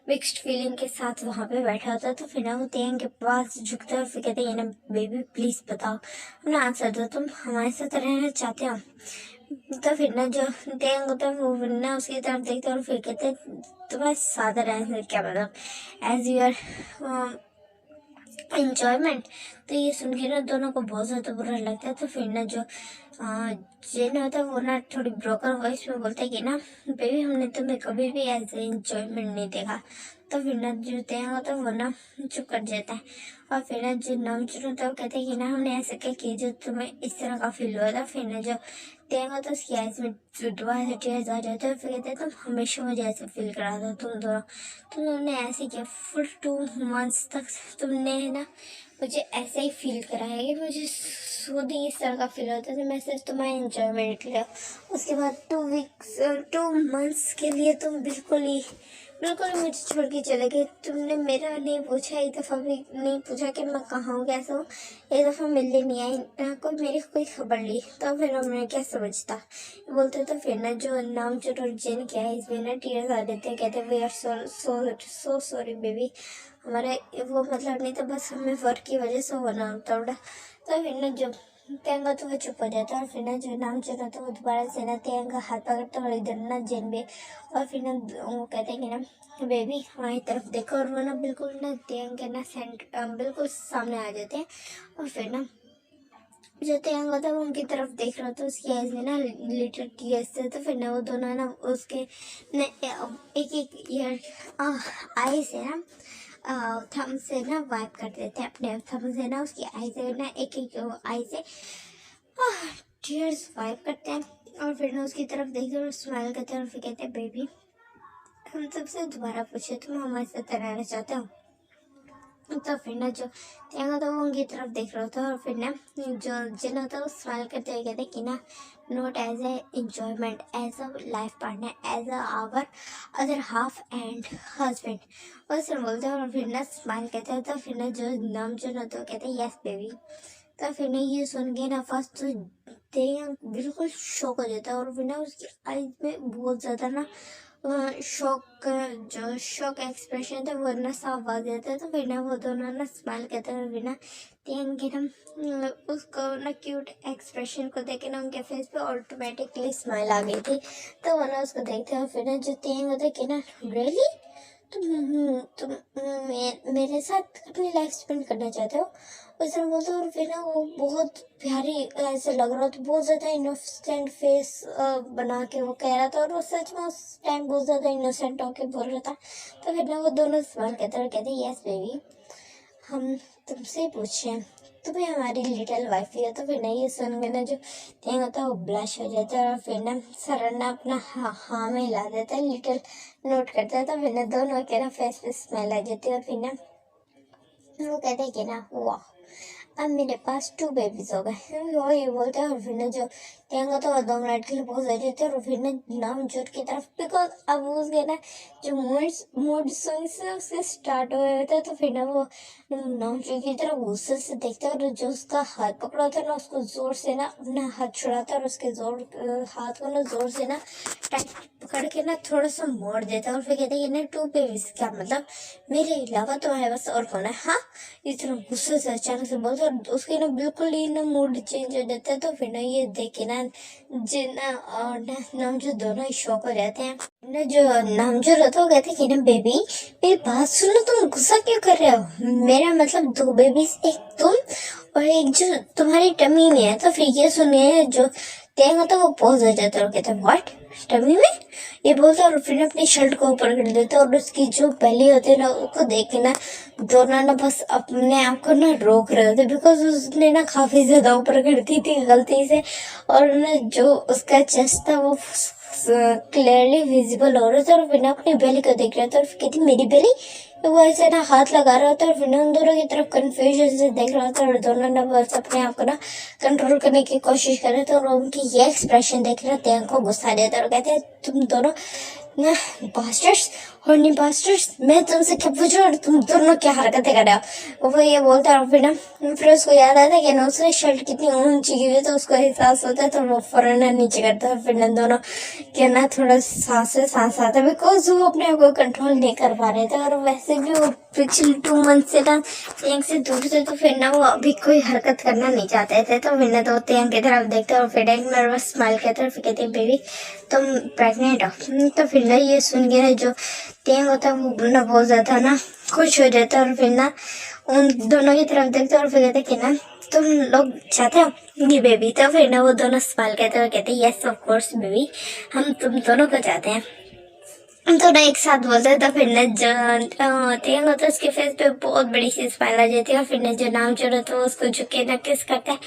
मिक्स्ड फीलिंग के साथ वहाँ पे बैठा होता। तो फिर ना वो तेंग के पास झुकता है और फिर कहते हैं ना बेबी प्लीज़ बताओ, अपना आंसर दो, तुम हमारे साथ रहना चाहते हो। तो फिर ना जो तेंग होता है वो फिर ना उसकी तरफ देखते और फिर कहते तुम्हारे साथ रहने क्या मतलब, एज यूर इंजॉयमेंट। तो ये सुन के ना दोनों को बहुत ज़्यादा बुरा लगता है। तो फिर ना जो जिन होता है वो ना थोड़ी ब्रोकन वॉइस में बोलता है कि ना बेबी हमने तुम्हें कभी भी एज ए इंजॉयमेंट नहीं देखा। तो फिर ना जो तैयार होता है वो ना चुप कर जाता है और फिर ना जो नामचुन होता है वो कहते हैं कि ना हमने ऐसा क्या किया जो तुम्हें इस तरह का फील हुआ था। फिर ना जो तैयार होता है उसकी आइज में दोबारा से टीयर्स आ जाते हैं। फिर कहते हैं तुम हमेशा मुझे ऐसे फील करा था, तुमने ऐसे किया फॉर 2 मंथ्स तक, तुमने है ना मुझे ऐसे ही फील कराया कि मुझे खुद ही इस तरह का फील होता था, मैं सिर्फ तुम्हारे इंजॉयमेंट के लिए। उसके बाद 2 मंथ्स के लिए तुम बिल्कुल ही मुझे छोड़ के चले गए। तुमने मेरा नहीं पूछा, एक दफ़ा भी नहीं पूछा कि मैं कहाँ हूँ कैसा हूँ, एक दफ़ा मिलने नहीं आई, ना कोई मेरी कोई खबर ली। तो फिर मैं क्या समझता बोलते। तो फिर ना जो नाम जो जिन क्या है इसमें ना टीयर्स आ जाते हैं, कहते we are so sorry baby, हमारा वो मतलब नहीं था, बस हमें वर्क की वजह से होना होता। तो फिर ना जो तेंगा तो वो चुप हो जाता है और फिर ना जो नाम चल रहा था वो दोबारा से ना तेंगा हाथ पकड़ता और इधर ना जिन भी, और फिर ना वो कहते हैं कि ना बेबी हमारी तरफ देखो, और वो ना बिल्कुल ना तेंग के ना बिल्कुल सामने आ जाते हैं। और फिर ना जो तेंग होता है वो उनकी तरफ देख रहा था, उसकी आइज में ना लिटिल टीयर्स थे। तो फिर ना वो दोनों ना उसके एक एक ईयर आई से ना थम से ना वाइप कर देते हैं, अपने थम से ना उसकी आई से ना एक एक आई से टीयर्स वाइप करते हैं। और फिर ना उसकी तरफ देखते हैं और स्माइल करते हैं और फिर कहते हैं बेबी हम सबसे दोबारा पूछे तुम हमारे साथ रहना चाहते हो। तो फिर ना जो तेंगा था वो उनकी तरफ देख रहा था और फिर ना जो जिन होता है वो स्माइल करते हुए कहते कि ना not as a enjoyment, as a life partner, as a our other half and husband, बस बोलते हैं। और फिर ना स्माइल करते हैं। तो फिर ना जो नाम जो होता है वो कहते हैं यस बेबी। तो फिर ना ये सुन के ना फर्स्ट तो तेंगा बिल्कुल शॉक हो जाता है और फिर ना उसकी आईज में बहुत ज़्यादा ना शॉक जो शॉक एक्सप्रेशन था वो ना साफ आ जाता है। तो फिर ना वो दोनों ना स्माइल करते हैं और फिर ना तेंग के ना उसको ना क्यूट एक्सप्रेशन को देख के ना उनके फेस पे ऑटोमेटिकली स्माइल आ गई थी। तो वो ना उसको देखते हैं और फिर ना जो तेंग होता है कि ना रियली तुम मेरे साथ अपनी लाइफ स्पेंड करना चाहते हो। उस तरह बोलते और फिर ना वो बहुत प्यारी ऐसे लग रहा था, बहुत ज़्यादा इनोसेंट फेस बना के वो कह रहा था, और वो सच में उस टाइम बहुत ज़्यादा इनोसेंट होके बोल रहा था। तो फिर ना वो दोनों स्माइल कहते और कहते यस बेबी, हम तुमसे पूछें, तुम्हें हमारी लिटिल वाइफ है। तो फिर ना ये सुन के ना जो थिंग होता है वो ब्लश हो जाता है, और फिर ना सरन ना अपना हाँ में हिला देता है, लिटिल नोट करता है। तो फिर ना दोनों के ना फेस पे स्मेल आ जाती है, और फिर ना वो कहते हैं कि ना वाह, अब मेरे पास 2 बेबीज हो गए। वो ये बोलते हैं, और फिर ना जो टेंगा तो 2 मिनट के लिए बहुत रहे थे, और फिर ना नामजोर की तरफ, बिकॉज अब उसके ना जो मूड स्विंग्स से उसके स्टार्ट हुए हुए थे। तो फिर ना वो नामजोर की तरफ गुस्से से देखते हैं, और जो उसका हाथ पकड़ा था ना उसको जोर से ना अपना हाथ छुड़ाता है, और उसके हाथ को ना जोर से ना टाइट पकड़ के ना थोड़ा सा मोड़ देता है, और फिर कहते हैं कि ना 2 बेबीज क्या मतलब, मेरे अलावा तुम्हारे पास और कौन है? हाँ, इतना गुस्से से अचानक से बोलते, और उसके ना बिल्कुल ही ना मूड चेंज हो जाता है। तो फिर ना ये देख के ना जिन्ना और ना नामजोर दोनों ही शॉक हो जाते हैं। ना जो नामजोर होता है वो कहते हैं कि ना बेबी, मेरी बात सुनो, तुम गुस्सा क्यों कर रहे हो? मेरा मतलब 2 बेबीज, एक तुम और एक जो तुम्हारी टमी में है। तो फिर ये सुनिए जो तेंगा तो वो पॉज हो जाता है, और कहता है व्हाट, टमी में? ये बोलता है, और फिर अपनी शर्ट को ऊपर कर देता है, और उसकी जो बेली होती है ना उसको देख के ना दोनों ना बस अपने आप को ना रोक रहे होते, बिकॉज उसने ना काफी ज्यादा ऊपर कर दी थी गलती से, और ना जो उसका चेस्ट था वो क्लियरली विजिबल हो रहा था, और फिर ना अपनी बेली को देख रहा था, और फिर कहती मेरी बेली। तो वो ऐसे ना हाथ लगा रहा था, और फिर ना उन दोनों की तरफ कंफ्यूजन से देख रहा था, और दोनों ना बस अपने आप को ना कंट्रोल करने की कोशिश कर रहे थे, और उनकी ये एक्सप्रेशन देख रहे थे उनको गुस्सा देता, और कहते हैं तुम दोनों ना बास्टर्स, हॉर्नी बास्टर्स, मैं तुमसे क्या पूछूं और तुम दोनों क्या हरकतें कर रहे हो? वो ये बोलता है, और फिर ना फिर उसको याद आता है कि ना उसने शर्ट कितनी ऊंची की हुई, तो उसको एहसास होता है, तो वो फौरन ना नीचे करता है। फिर ना दोनों के ना थोड़ा सांस से सांस आता है, बिकॉज वो अपने आप को कंट्रोल नहीं कर पा रहे थे, और वैसे भी वो पिछले 2 मंथ से ना तेंग से दूर थे, तो फिर ना वो अभी कोई हरकत करना नहीं चाहते थे। तो फिर ना तो तेंग की तरफ देखते और फिर एक नर्वस स्माइल करते और फिर कहते बेबी तुम प्रेग्नेंट हो। तो फिर ना ये सुन के ना जो तेंग होता है वो ना बहुत ज्यादा ना खुश हो जाता है, और फिर ना उन दोनों की तरफ देखते और फिर कहते कि ना तुम लोग चाहते हो ये बेबी? तो फिर ना वो दोनों स्माइल करते और कहते यस ऑफ कोर्स बेबी, हम तुम दोनों को चाहते हैं। तो ना एक साथ बोलते हैं। तो फिर ना जो तेंग होता है उसके फेस पे बहुत बड़ी सी स्माइल आ जाती है, और फिर ना जो नाम जो रहता है उसको झुके ना किस करता है,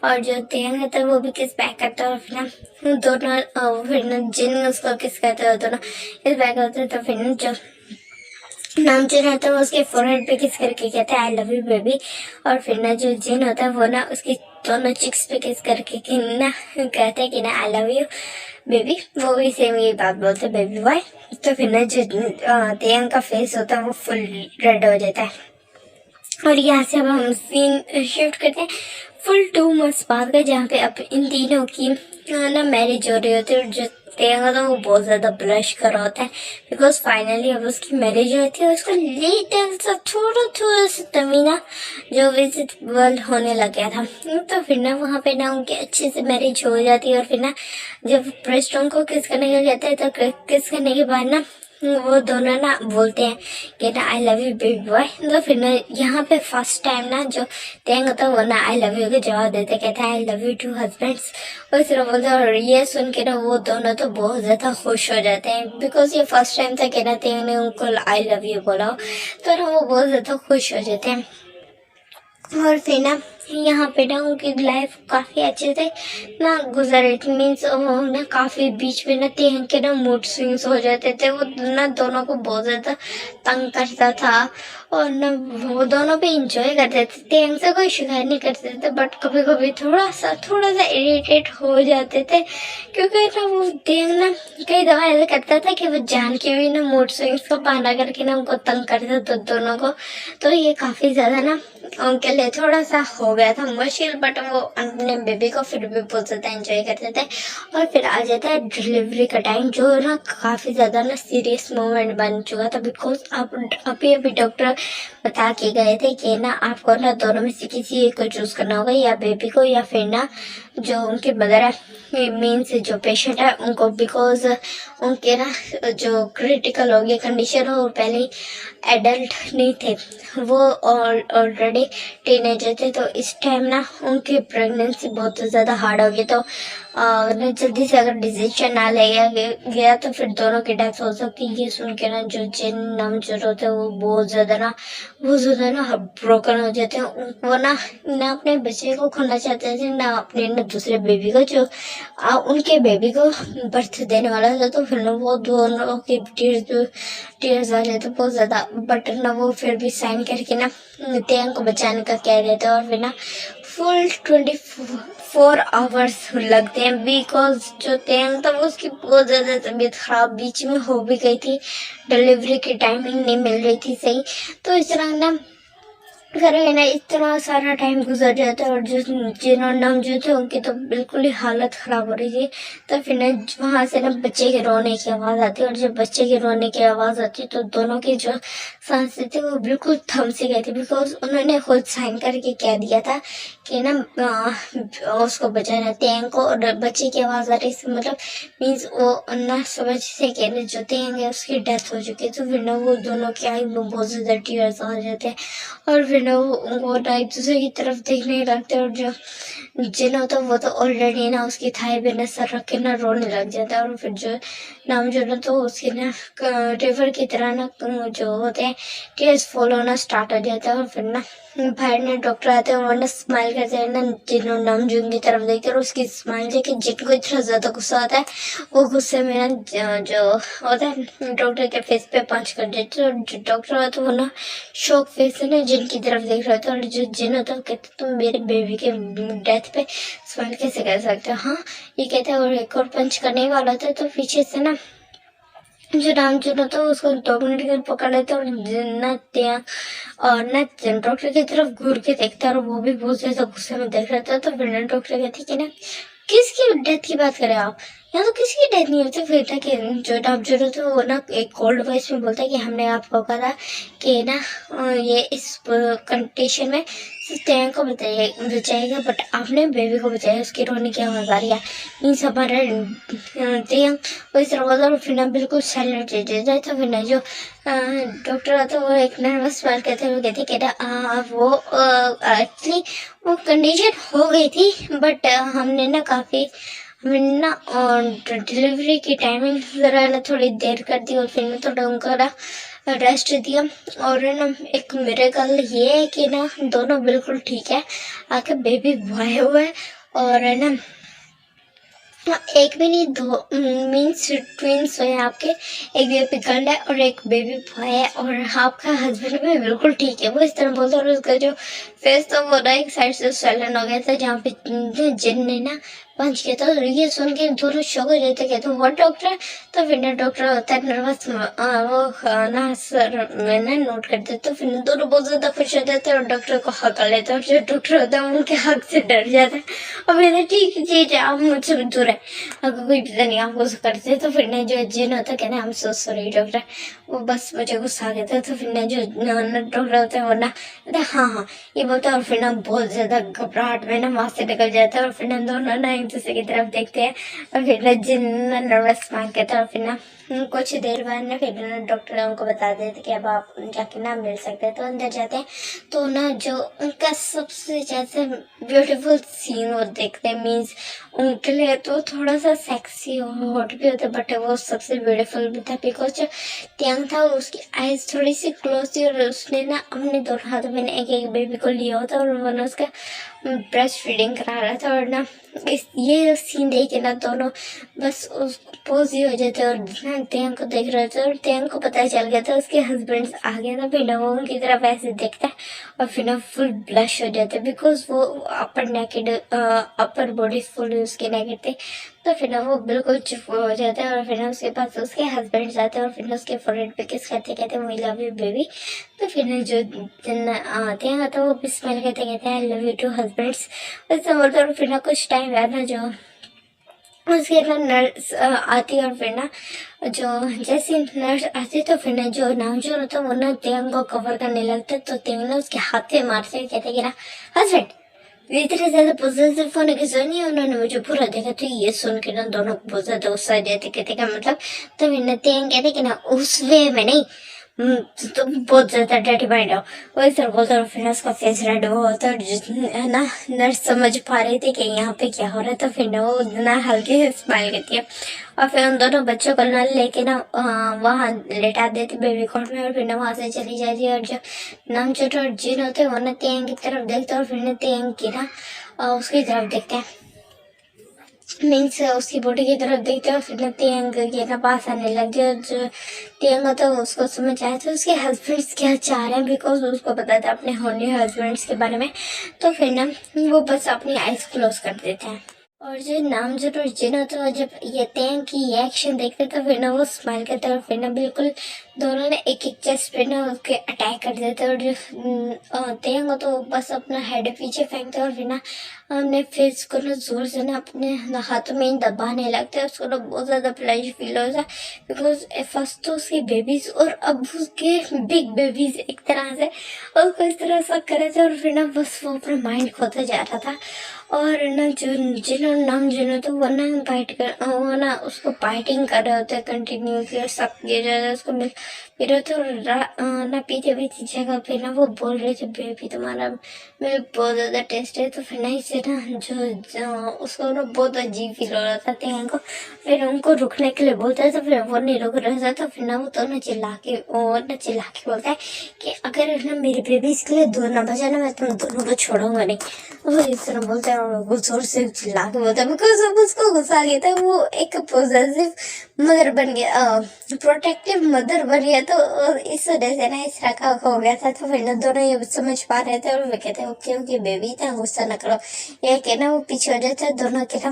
और जो तेंग होता है वो भी किस बैक करता है, और फिर ना दोनों फिर ना जिन उसको किस करते हैं दोनों किस बैक होते हैं। तो फिर ना जो नाम जो रहता है वो उसके फोरहेड पे किस करके कहता है आई लव यू बेबी, और फिर ना जो जिन होता है वो ना उसकी दोनों चिक्स पे किस करके कि ना कहते हैं कि ना आई लव यू बेबी, वो भी सेम यही बात बोलते हैं बेबी बॉय। तो फिर ना जो तेयंग का फेस होता है वो फुल रेड हो जाता है, और यहाँ से अब हम सीन शिफ्ट करते हैं फुल 2 months बाद का, जहाँ पे अब इन तीनों की ना मैरिज हो रही होती है। और जो तेंगा था वो बहुत ज्यादा ब्लश कर रहा होता है, बिकॉज फाइनली अब उसकी मैरिज होती है, और उसका लिटिल सा थोड़ा थोड़ा सा तमीना जो विजिबल होने लग गया था। तो फिर ना वहाँ पे ना उनकी अच्छे से मैरिज हो जाती है, और फिर ना जब प्रेस्टोन को किस करने के जाते हैं तो किस करने के बाद ना वो दोनों ना बोलते हैं कि ना आई लव यू बेबी बॉय। तो फिर ना यहाँ पे फर्स्ट टाइम ना जो तेंग होता है वो ना आई लव यू का जवाब देते, कहता है I love you too husbands, और फिर बोलते हैं। और ये सुन के ना वो दोनों तो बहुत ज्यादा खुश हो जाते हैं, बिकॉज ये फर्स्ट टाइम था कि ना तेंग ने उनको आई लव यू बोला, तो ना वो बहुत ज्यादा खुश हो जाते हैं। और फिर ना यहाँ पे ना उनकी लाइफ काफी अच्छे से ना गुजर रही थी, मीन्स वो ना काफी बीच में ना तेहन के ना मूड स्विंग्स हो जाते थे, वो ना दोनों को बहुत ज्यादा तंग करता था, और ना वो दोनों भी इंजॉय करते थे, तेहन से कोई शिकायत नहीं करते थे, बट कभी कभी थोड़ा सा इरिटेट हो जाते थे, क्योंकि ना वो तेहन ना कई दफा ऐसा करता था कि वो जान के भी ना मूड स्विंग्स को बहाना करके ना उनको तंग करता था दोनों को। तो ये काफी ज्यादा ना उनके लिए थोड़ा सा हो गया था मुश्किल, बट वो अपने बेबी को फिर भी बहुत ज्यादा एंजॉय करते थे। और फिर आ जाता है डिलीवरी का टाइम, जो ना काफी ज्यादा ना सीरियस मोमेंट बन चुका था, बिकॉज अब अभी डॉक्टर बता के गए थे कि ना आपको ना दोनों में से किसी एक को चूज करना होगा, या बेबी को या फिर ना जो उनके मदर है मीन्स जो पेशेंट है उनको, बिकॉज उनके ना जो क्रिटिकल हो गया कंडीशन हो, पहले एडल्ट नहीं थे, वो ऑलरेडी टीनेजर थे, तो इस टाइम ना उनकी प्रेगनेंसी बहुत ज़्यादा हार्ड हो गई। तो जल्दी से अगर डिसीजन ना लिया गया तो फिर दोनों की डेथ हो सकती है। ये सुन के ना जो जिन नामचोर होते हैं वो बहुत ज़्यादा ना ब्रोकन हो जाते हैं। वो ना अपने बच्चे को खोना चाहते थे, ना अपने ना दूसरे बेबी को, जो उनके बेबी को बर्थ देने वाला था। तो फिर ना वो दोनों के टीयर्स आ जाते बहुत ज़्यादा, बट ना वो फिर भी साइन करके ना तेंग को बचाने का कह देते हैं। और फिर ना फुल 24 आवर्स लगते हैं, बिकॉज जो तेंग था वो उसकी बहुत ज़्यादा तबीयत खराब बीच में हो भी गई थी, डिलीवरी की टाइमिंग नहीं मिल रही थी सही। तो इस तरह ना करें ना, इतना सारा टाइम गुजर जाता है और जिन्होंने नाम जो थे उनकी तो बिल्कुल ही हालत ख़राब हो रही थी। तो फिर ना वहाँ से ना बच्चे के रोने की आवाज़ आती है, और जब बच्चे के रोने की आवाज़ आती तो दोनों की जो सांसें थी वो बिल्कुल थम सी गई थी, बिकॉज उन्होंने खुद साइन करके कह दिया था कि ना उसको बचाना तेंग को, और बच्चे की आवाज़ आ रही थी, मतलब मीन्स वो ना समझ से कह रहे जो तेंग है उसकी डेथ हो चुकी है। तो फिर ना वो दोनों की आई में बहुत ज़्यादा टीयर्स आ जाते हैं, और फिर ना वो ना एक दूसरे की तरफ देखने लगते, और जो जिन होता वो तो ऑलरेडी ना उसकी थाई पे ना सर रख के ना रोने लग जाता है। और फिर जो नाम जो ना तो उसके ना रिवर की तरह ना जो होते हैं टीयर्स फॉलो होना स्टार्ट हो जाता है। और फिर ना बाहर ना डॉक्टर आते हैं, वो ना स्माइल करते हैं ना जिन्हों नामजून की तरफ देखते हैं, और उसकी स्माइल देख के जिनको इतना ज़्यादा गुस्सा आता है वो गुस्से में ना जो होता है डॉक्टर के फेस पे पंच कर देते हैं। और जो डॉक्टर होता है वो ना शॉक फेस से ना जिनकी तरफ देख रहा था, और जो जिन होता है कहते तुम मेरे बेबी के डेथ पे स्माइल कैसे कर सकते हो, हाँ ये कहते हैं। और एक और पंच करने वाला था तो पीछे से ना जो नाम चुना था उसको 2 मिनट के पकड़ लेते और ना डॉक्टर की तरफ घूर के देखता, और वो भी बहुत ज्यादा गुस्से में देख रहा था। तो फिर डॉक्टर कहती कि ना किसकी डेथ की बात करें आप, यहाँ तो किसी की डेथ नहीं होती। फिर कि जो नाम चुना था वो ना एक कोल्ड वॉइस में बोलता है कि हमने आपको कहा था कि ना ये इस कंडीशन में तेंग को बचाएगा, बट आपने बेबी को बचाया, उसकी रोने की आवाज़ आ रही है, मीन्स हमारा तेंग उस तरह बोलता और फिर ना बिल्कुल साइलेंट रह जाता है। तो फिर ना जो डॉक्टर आता है वो एक नर्वस स्माइल करते हुए कहते कि वो एक्चुअली वो कंडीशन हो गई थी, बट हमने ना काफ़ी हमने ना डिलीवरी की टाइमिंग ज़रा ना थोड़ी देर कर दी, और फिर ना थोड़ा उनका ना रेस्ट दिया। और ना एक मिरेकल ये है कि ना दोनों बिल्कुल ठीक है, आके बेबी बॉय हुआ है, और है ना एक भी नहीं दो मीन्स ट्विंस हैं आपके, एक बेबी गर्ल है और एक बेबी बॉय है, और आपका हस्बैंड भी बिल्कुल ठीक है। वो इस तरह बोलता है, और उसका जो फेस था वो ना एक साइड से स्वेलन हो गया था जहाँ पे जिन ने ना पंच किया था। ये सुन के दोनों शॉक हो जाते, कहते वो डॉक्टर। तो फिर ना डॉक्टर होता है नर्वस, वो ना सर में ना नोट करते, तो फिर दोनों बहुत ज्यादा खुश हो जाते हैं और डॉक्टर को हक कर लेते हैं, और जो डॉक्टर होता है उनके हक से डर जाता है और फिर ठीक चीज है आप मुझसे दूर है, अगर कोई पता नहीं आप गुस्सा करते। तो फिर ना जो जिन होता है कहते हैं हम सो सॉरी डॉक्टर, वो बस मुझे गुस्सा आ गया था। तो फिर ना जो डॉक्टर होता है वो ना हाँ हाँ ये बोलता है, और फिर ना बहुत ज्यादा घबराहट में ना वहां से निकल जाता है, और फिर ना दोनों ना एक दूसरे की तरफ देखते हैं, और फिर ना जिन नर्वस मांग कहता है, और फिर ना कुछ देर बाद ना फिर ना डॉक्टर उनको बता देते कि अब आप जाके ना मिल सकते हैं। तो अंदर जाते हैं तो ना जो उनका सबसे ज्यादा ब्यूटीफुल सीन वो देखते हैं, मीन्स उनके लिए तो थोड़ा सा सेक्सी और हॉट भी होता है, बट वो सबसे ब्यूटीफुल भी था, बिकॉज जो त्यांग था उसकी आईज थोड़ी सी क्लोज थी, और उसने ना अपने दोनों हाथों में एक एक बेबी को लिया होता, और वो ना उसका ब्रेस्ट फीडिंग करा रहा था। और ना ये सीन देख के ना दोनों बस उस पोज ही हो जाते, और त्यांग को देख रहे थे, और त्यांग को पता चल गया था उसके हस्बैंड आ गया था। फिर ना वो उनकी तरफ ऐसे देखता है और फिर ना फुल ब्लश हो जाता है, बिकॉज वो अपर नेकेड अपर बॉडी फुल उसके नेकेड थे। तो फिर ना वो बिल्कुल चुप हो जाता है, और फिर ना उसके पास उसके हस्बैंड जाते हैं, और फिर ना उसके फोरहेड पे किस करते कहते हैं वी लव यू बेबी। तो फिर ना जो त्यांग आता है वो भी स्माइल करते कहते हैं I love you too husbands, ऐसा बोलते हैं। और फिर ना कुछ टाइम बाद ना जो उसके ना नर्स आती है, और फिर ना जो जैसे नर्स आती तो फिर ना जो नाम जो होता है वो ना त्यांग को कवर करने लगता है। तो त्यांग ना उसके हाथ पे मारते कहते कि ना हस्बैंड इतने ज्यादा पॉजिटिव होने की जरूरत नहीं, उन्होंने मुझे पूरा देखा। तो ये सुन के ना दोनों को बहुत ज्यादा गुस्सा आ जाते, कहते का मतलब तो विनती कहते कि ना उस वे में नहीं, तुम बहुत ज्यादा डर्टी माइंड हो। वही सर बोलते और फिर उसका फेस रेड हुआ होता है ना। नर्स समझ पा रही थी कि यहाँ पे क्या हो रहा है, तो फिर ना वो ना हल्के से स्माइल करती है और फिर उन दोनों बच्चों को ना लेके ना वहाँ लेटा देती बेबी कॉट में, और फिर ना वहाँ से चली जाती है। और जो नामचोट और जिन होते हैं वो ना तियांग की तरफ देखते हैं, और फिर ना तियांग की ना उसकी तरफ देखते हैं, मीन्स उसकी बॉडी की तरफ देखते हो। फिर तियांग के ना पास आने लग गया। जो तियांग तो उसको समझ आया था उसके हस्बैंड्स क्या चाह रहे हैं, बिकॉज उसको पता था अपने होने हस्बैंड्स के बारे में। तो फिर ना वो बस अपनी आइज क्लोज कर देते हैं। और जो नाम जरूर जिन तो जब ये तियांग की ये एक्शन देखते तो फिर ना वो स्माइल करते और फिर ना बिल्कुल दोनों ने एक एक चेस्ट पे ना उसके अटैक कर देते। और जो तियांग तो बस अपना हेड पीछे फेंकते और फिर ना अपने फेस को ना जोर से ना अपने हाथों में दबाने लगते हैं। उसको ना बहुत ज्यादा प्लेजर फील होता है, बिकॉज फर्स्ट तो उसके बेबीज और अब उसके बिग बेबीज एक तरह से उसको इस तरह सा करे थे। और फिर ना बस वो अपना माइंड खोता जा रहा था। और ना जिन्होंने नाम जिन्होंने तो वो ना वो ना उसको फाइटिंग कर रहे होते कंटिन्यूसली, और सब ये जो उसको मिल फिर तो ना पीते पीते जगह पे ना वो बोल रहे थे बेबी तुम्हारा मिल्क बहुत ज्यादा टेस्ट है। तो फिर ना इससे ना जो उसको ना बहुत अजीब फील हो रहा था तियांग को। फिर उनको रुकने के लिए बोलता है तो फिर वो नहीं रुक रहा था। तो फिर ना वो दोनों चिल्ला के बोलता है कि अगर ना मेरे बेबीज के लिए दूर ना बचाना मैं तुम दोनों को छोड़ूंगा नहीं। वो इस तरह बोलता है और वो जोर से चिल्ला के बोलता है, बिकॉज अब उसको गुस्सा आ गया था। वो एक पॉजिटिव मदर बन गया, प्रोटेक्टिव मदर बन गया। तो इस वजह से ना इस तरह का हो गया था। तो फिर ना दोनों ये समझ पा रहे थे और वो कहते हैं ओके ओके बेबी इतना गुस्सा न करो। ये कहना वो पीछे हो जाता है, दोनों के ना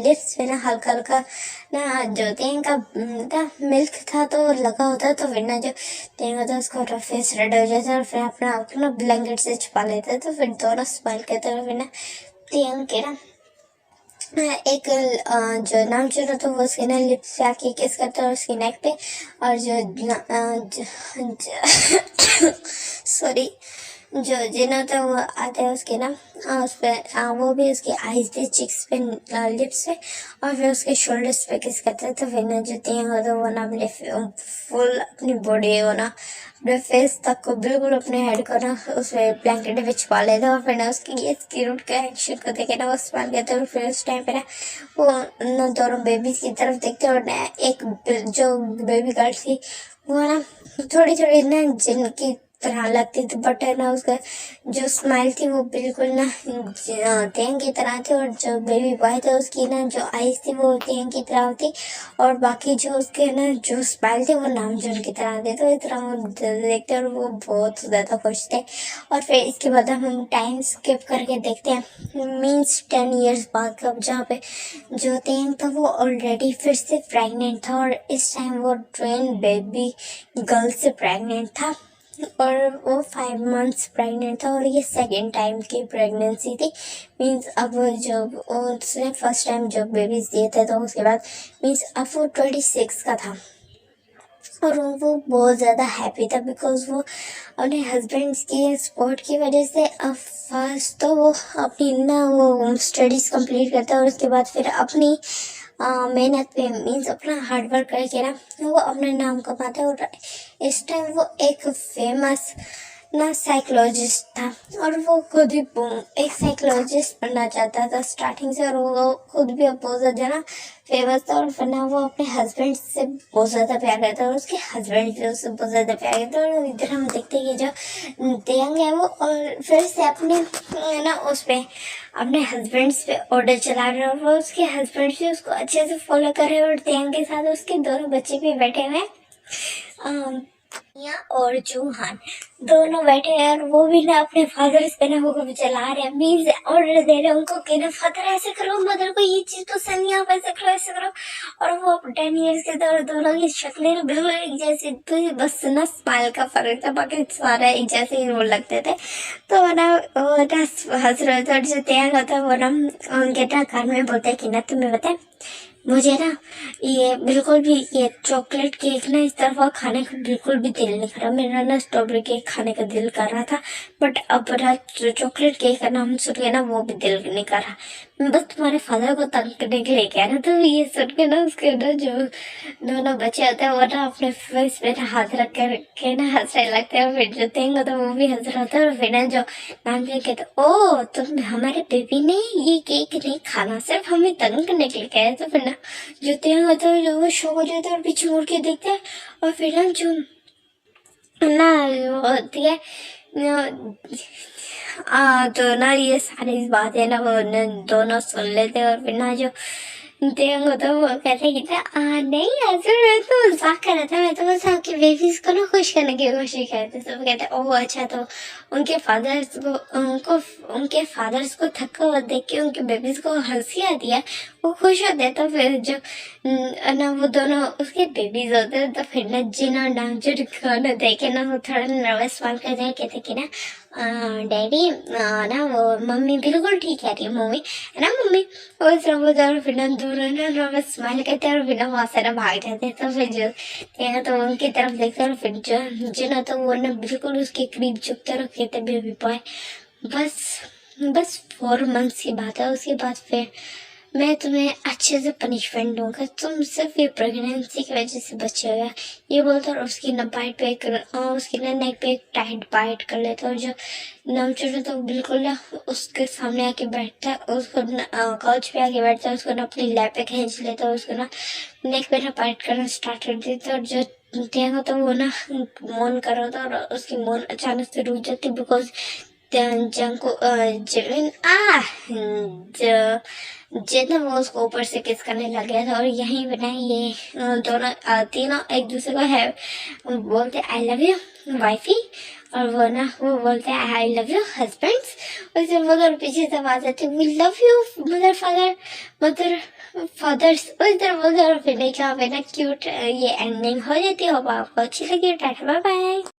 लिप्स पे ना हल्का हल्का ना जो तेंग का मिल्क था तो लगा होता। तो फिर ना जो तेंग होता उसको फेस रेड हो जाता है और फिर अपना आप ना ब्लैंकेट से छुपा लेते। तो फिर दोनों स्माइल करते और फिर ना तेंग के ना एक जो नाम चुना तो वो उसके ना लिप्स पे आके किस करता है उसकी नेक पे। और सॉरी जो जिन्हों तो वो आते हैं उसके ना उस पे वो भी उसकी आईज पे चिक्स पे लिप्स पे और फिर उसके शोल्डर्स पे किस करते हैं। तो फिर ना जो तियांग हो तो वो ना अपने फुल अपनी बॉडी हो ना अपने फेस तक को बिल्कुल अपने हेड को ना उस ब्लैंकेट में छुपा लेता है। और फिर ना उसकी ये स्क्रूट का एक्शन को देखे ना वो स्माइल करते हैं। और फिर उस टाइम पे ना वो ना दोनों बेबीज की तरफ देखते हैं और ना एक जो बेबी गर्ल थी वो ना थोड़ी थोड़ी ना जिनकी तरह लगती थी, बट है ना उसका जो स्माइल थी वो बिल्कुल ना तियांग की तरह थी। और जो बेबी बॉय था उसकी ना जो आईज थी वो तियांग की तरह थी, और बाकी जो उसके ना जो स्माइल थे वो नामजून की तरह थे। तो इस तरह वो देखते और वो बहुत ज्यादा खुश थे। और फिर इसके बाद हम टाइम स्किप करके देखते हैं मीन्स 10 years बाद कब, जहाँ पे जो तियांग था वो ऑलरेडी फिर से प्रेग्नेंट था और इस टाइम वो ट्विन बेबी गर्ल से प्रेग्नेंट था। और वो 5 months प्रेग्नेंट था और ये सेकेंड टाइम की प्रेगनेंसी थी। मीन्स अब जब उसने फर्स्ट टाइम जब बेबीज दिए थे तो उसके बाद मीन्स अब वो 26 का था। और वो बहुत ज़्यादा हैप्पी था बिकॉज वो अपने हस्बैंड की सपोर्ट की वजह से अब फर्स्ट तो वो अपनी ना वो स्टडीज़ कंप्लीट करता है और उसके बाद फिर अपनी मेहनत पे मीन्स अपना हार्डवर्क करके ना वो अपना नाम कमाता है। और इस टाइम वो एक फेमस ना साइकोलॉजिस्ट था और वो खुद ही एक साइकोलॉजिस्ट बनना चाहता था स्टार्टिंग से। और वो खुद भी बहुत ज़्यादा ना फेमस था और फिर ना वो अपने हस्बैंड से बहुत ज़्यादा प्यार करता है और उसके हस्बैंड भी उससे बहुत ज़्यादा प्यार करता है। और इधर हम देखते हैं कि जो तियांग है वो और फिर से अपने ना उस पर अपने हस्बैंड्स पे ऑर्डर चला रहे हैं और वो उसके हस्बैंड भी उसको अच्छे से फॉलो कर रहे हैं। और तियांग के साथ उसके दोनों बच्चे भी बैठे हुए हैं, और चूहान दोनों बैठे हैं और वो भी ना अपने फादर पे ना वो चला रहे हैं, मीन्स ऑर्डर दे रहे हैं उनको कि ना फादर ऐसे करो, मदर को ये चीज पसंद नहीं, आप ऐसे करो ऐसे करो। और वो 10 years के दौर दोनों की शक्लें ना बिल्कुल एक जैसी थी, बस ना स्माइल का फर्क था, बाकी सारा एक जैसे ही वो लगते थे। तो ना वो ना हंस रहे थे और जो तियांग होता वो ना उनके ना घर में बोलते कि ना तुम्हें बताए मुझे ना ये बिल्कुल भी ये चॉकलेट केक ना इस तरह खाने का बिल्कुल भी दिल नहीं कर रहा। मेरा ना स्ट्रॉबेरी केक खाने का दिल कर रहा था, बट अब ना चॉकलेट केक का नाम सुन के ना वो भी दिल नहीं कर रहा। मैं बस तुम्हारे फादर को तंग करने के लिए कह रहा था। ये सुन के ना उसके ना जो दोनों बच्चे होते हैं वो ना अपने फेस पे ना हाथ रख कर के ना हंसने लगते हैं। फिर जो तेंग होता है वो भी हंस रहा था। और फिर ना जो नामचीन कहते, ओ तुम हमारे बेबी ने ये केक नहीं खाना, सिर्फ हमें तंग करने के लिए कह रहे। तो फिर ना जो तेंग होता है जो वो शौक हो जाता है और पीछे मुड़ के देखते हैं। और फिर ना जो ना वो होती है तो ना ये सारी बातें ना वो दोनों सुन लेते हैं। और फिर ना जो देंगे तो वो कहते कि नहीं ऐसे मैं तो मजाक कर रहा था, मैं तो बस आपके बेबीज को ना खुश करने की कोशिश करते। सब कहते ओह अच्छा। तो उनके फादर्स को थका हुआ देख के उनके बेबीज को हंसी आती है, वो खुश होते हैं। तो फिर जो ना वो दोनों उसके बेबीज होते हैं तो फिर ना जिन्होंने नाम जो खाना देखे ना वो थोड़ा नर्वस मान कर जाए। कहते कि ना डैडी ना वो मम्मी बिल्कुल ठीक कह रही है मम्मी, है ना मम्मी। और फिर ना दोनों ना नर्वस स्माइल करते हैं और फिर ना वहाँ से ना भाग जाते हैं। तो फिर जो तेना तो उनकी तरफ देखते हैं और फिर जो ना तो वो ना बिल्कुल उसके करीब झुकते और कहते बेबी बॉय बस 4 मंथ्स की बात है, उसके बाद फिर मैं तुम्हें अच्छे से पनिशमेंट दूंगा, तुम सिर्फ ये प्रेगनेंसी की वजह से बचे हुए। ये बोलता और उसकी ना बाइट पे उसकी ना नेक पे एक टाइट बाइट कर लेता। और जो नामचूर तो बिल्कुल ना उसके सामने आके बैठता है, उसको काउच पे आके बैठता है, उसको ना अपनी लैप पे खींच लेता है, उसको ना नेक पे ना बाइट करना स्टार्ट कर देता है। और जो त्यागा तो वो ना मौन कर रहा था और उसकी मौन अचानक से रुक जाती बिकॉज जितना वो उसको ऊपर से किस करने लग गया था। और यहीं बना ये दोनों तीनों एक दूसरे को है बोलते आई लव यू वाइफी, और वो बोलते हैं आई लव यू हस्बैंड्स। और जब वो दोनों पीछे से आवाज आती we love you mother fathers उधर बोलते। और फिर देखा ना क्यूट ये एंडिंग हो जाती है। आपको अच्छी लगी टाटा बाय बाय।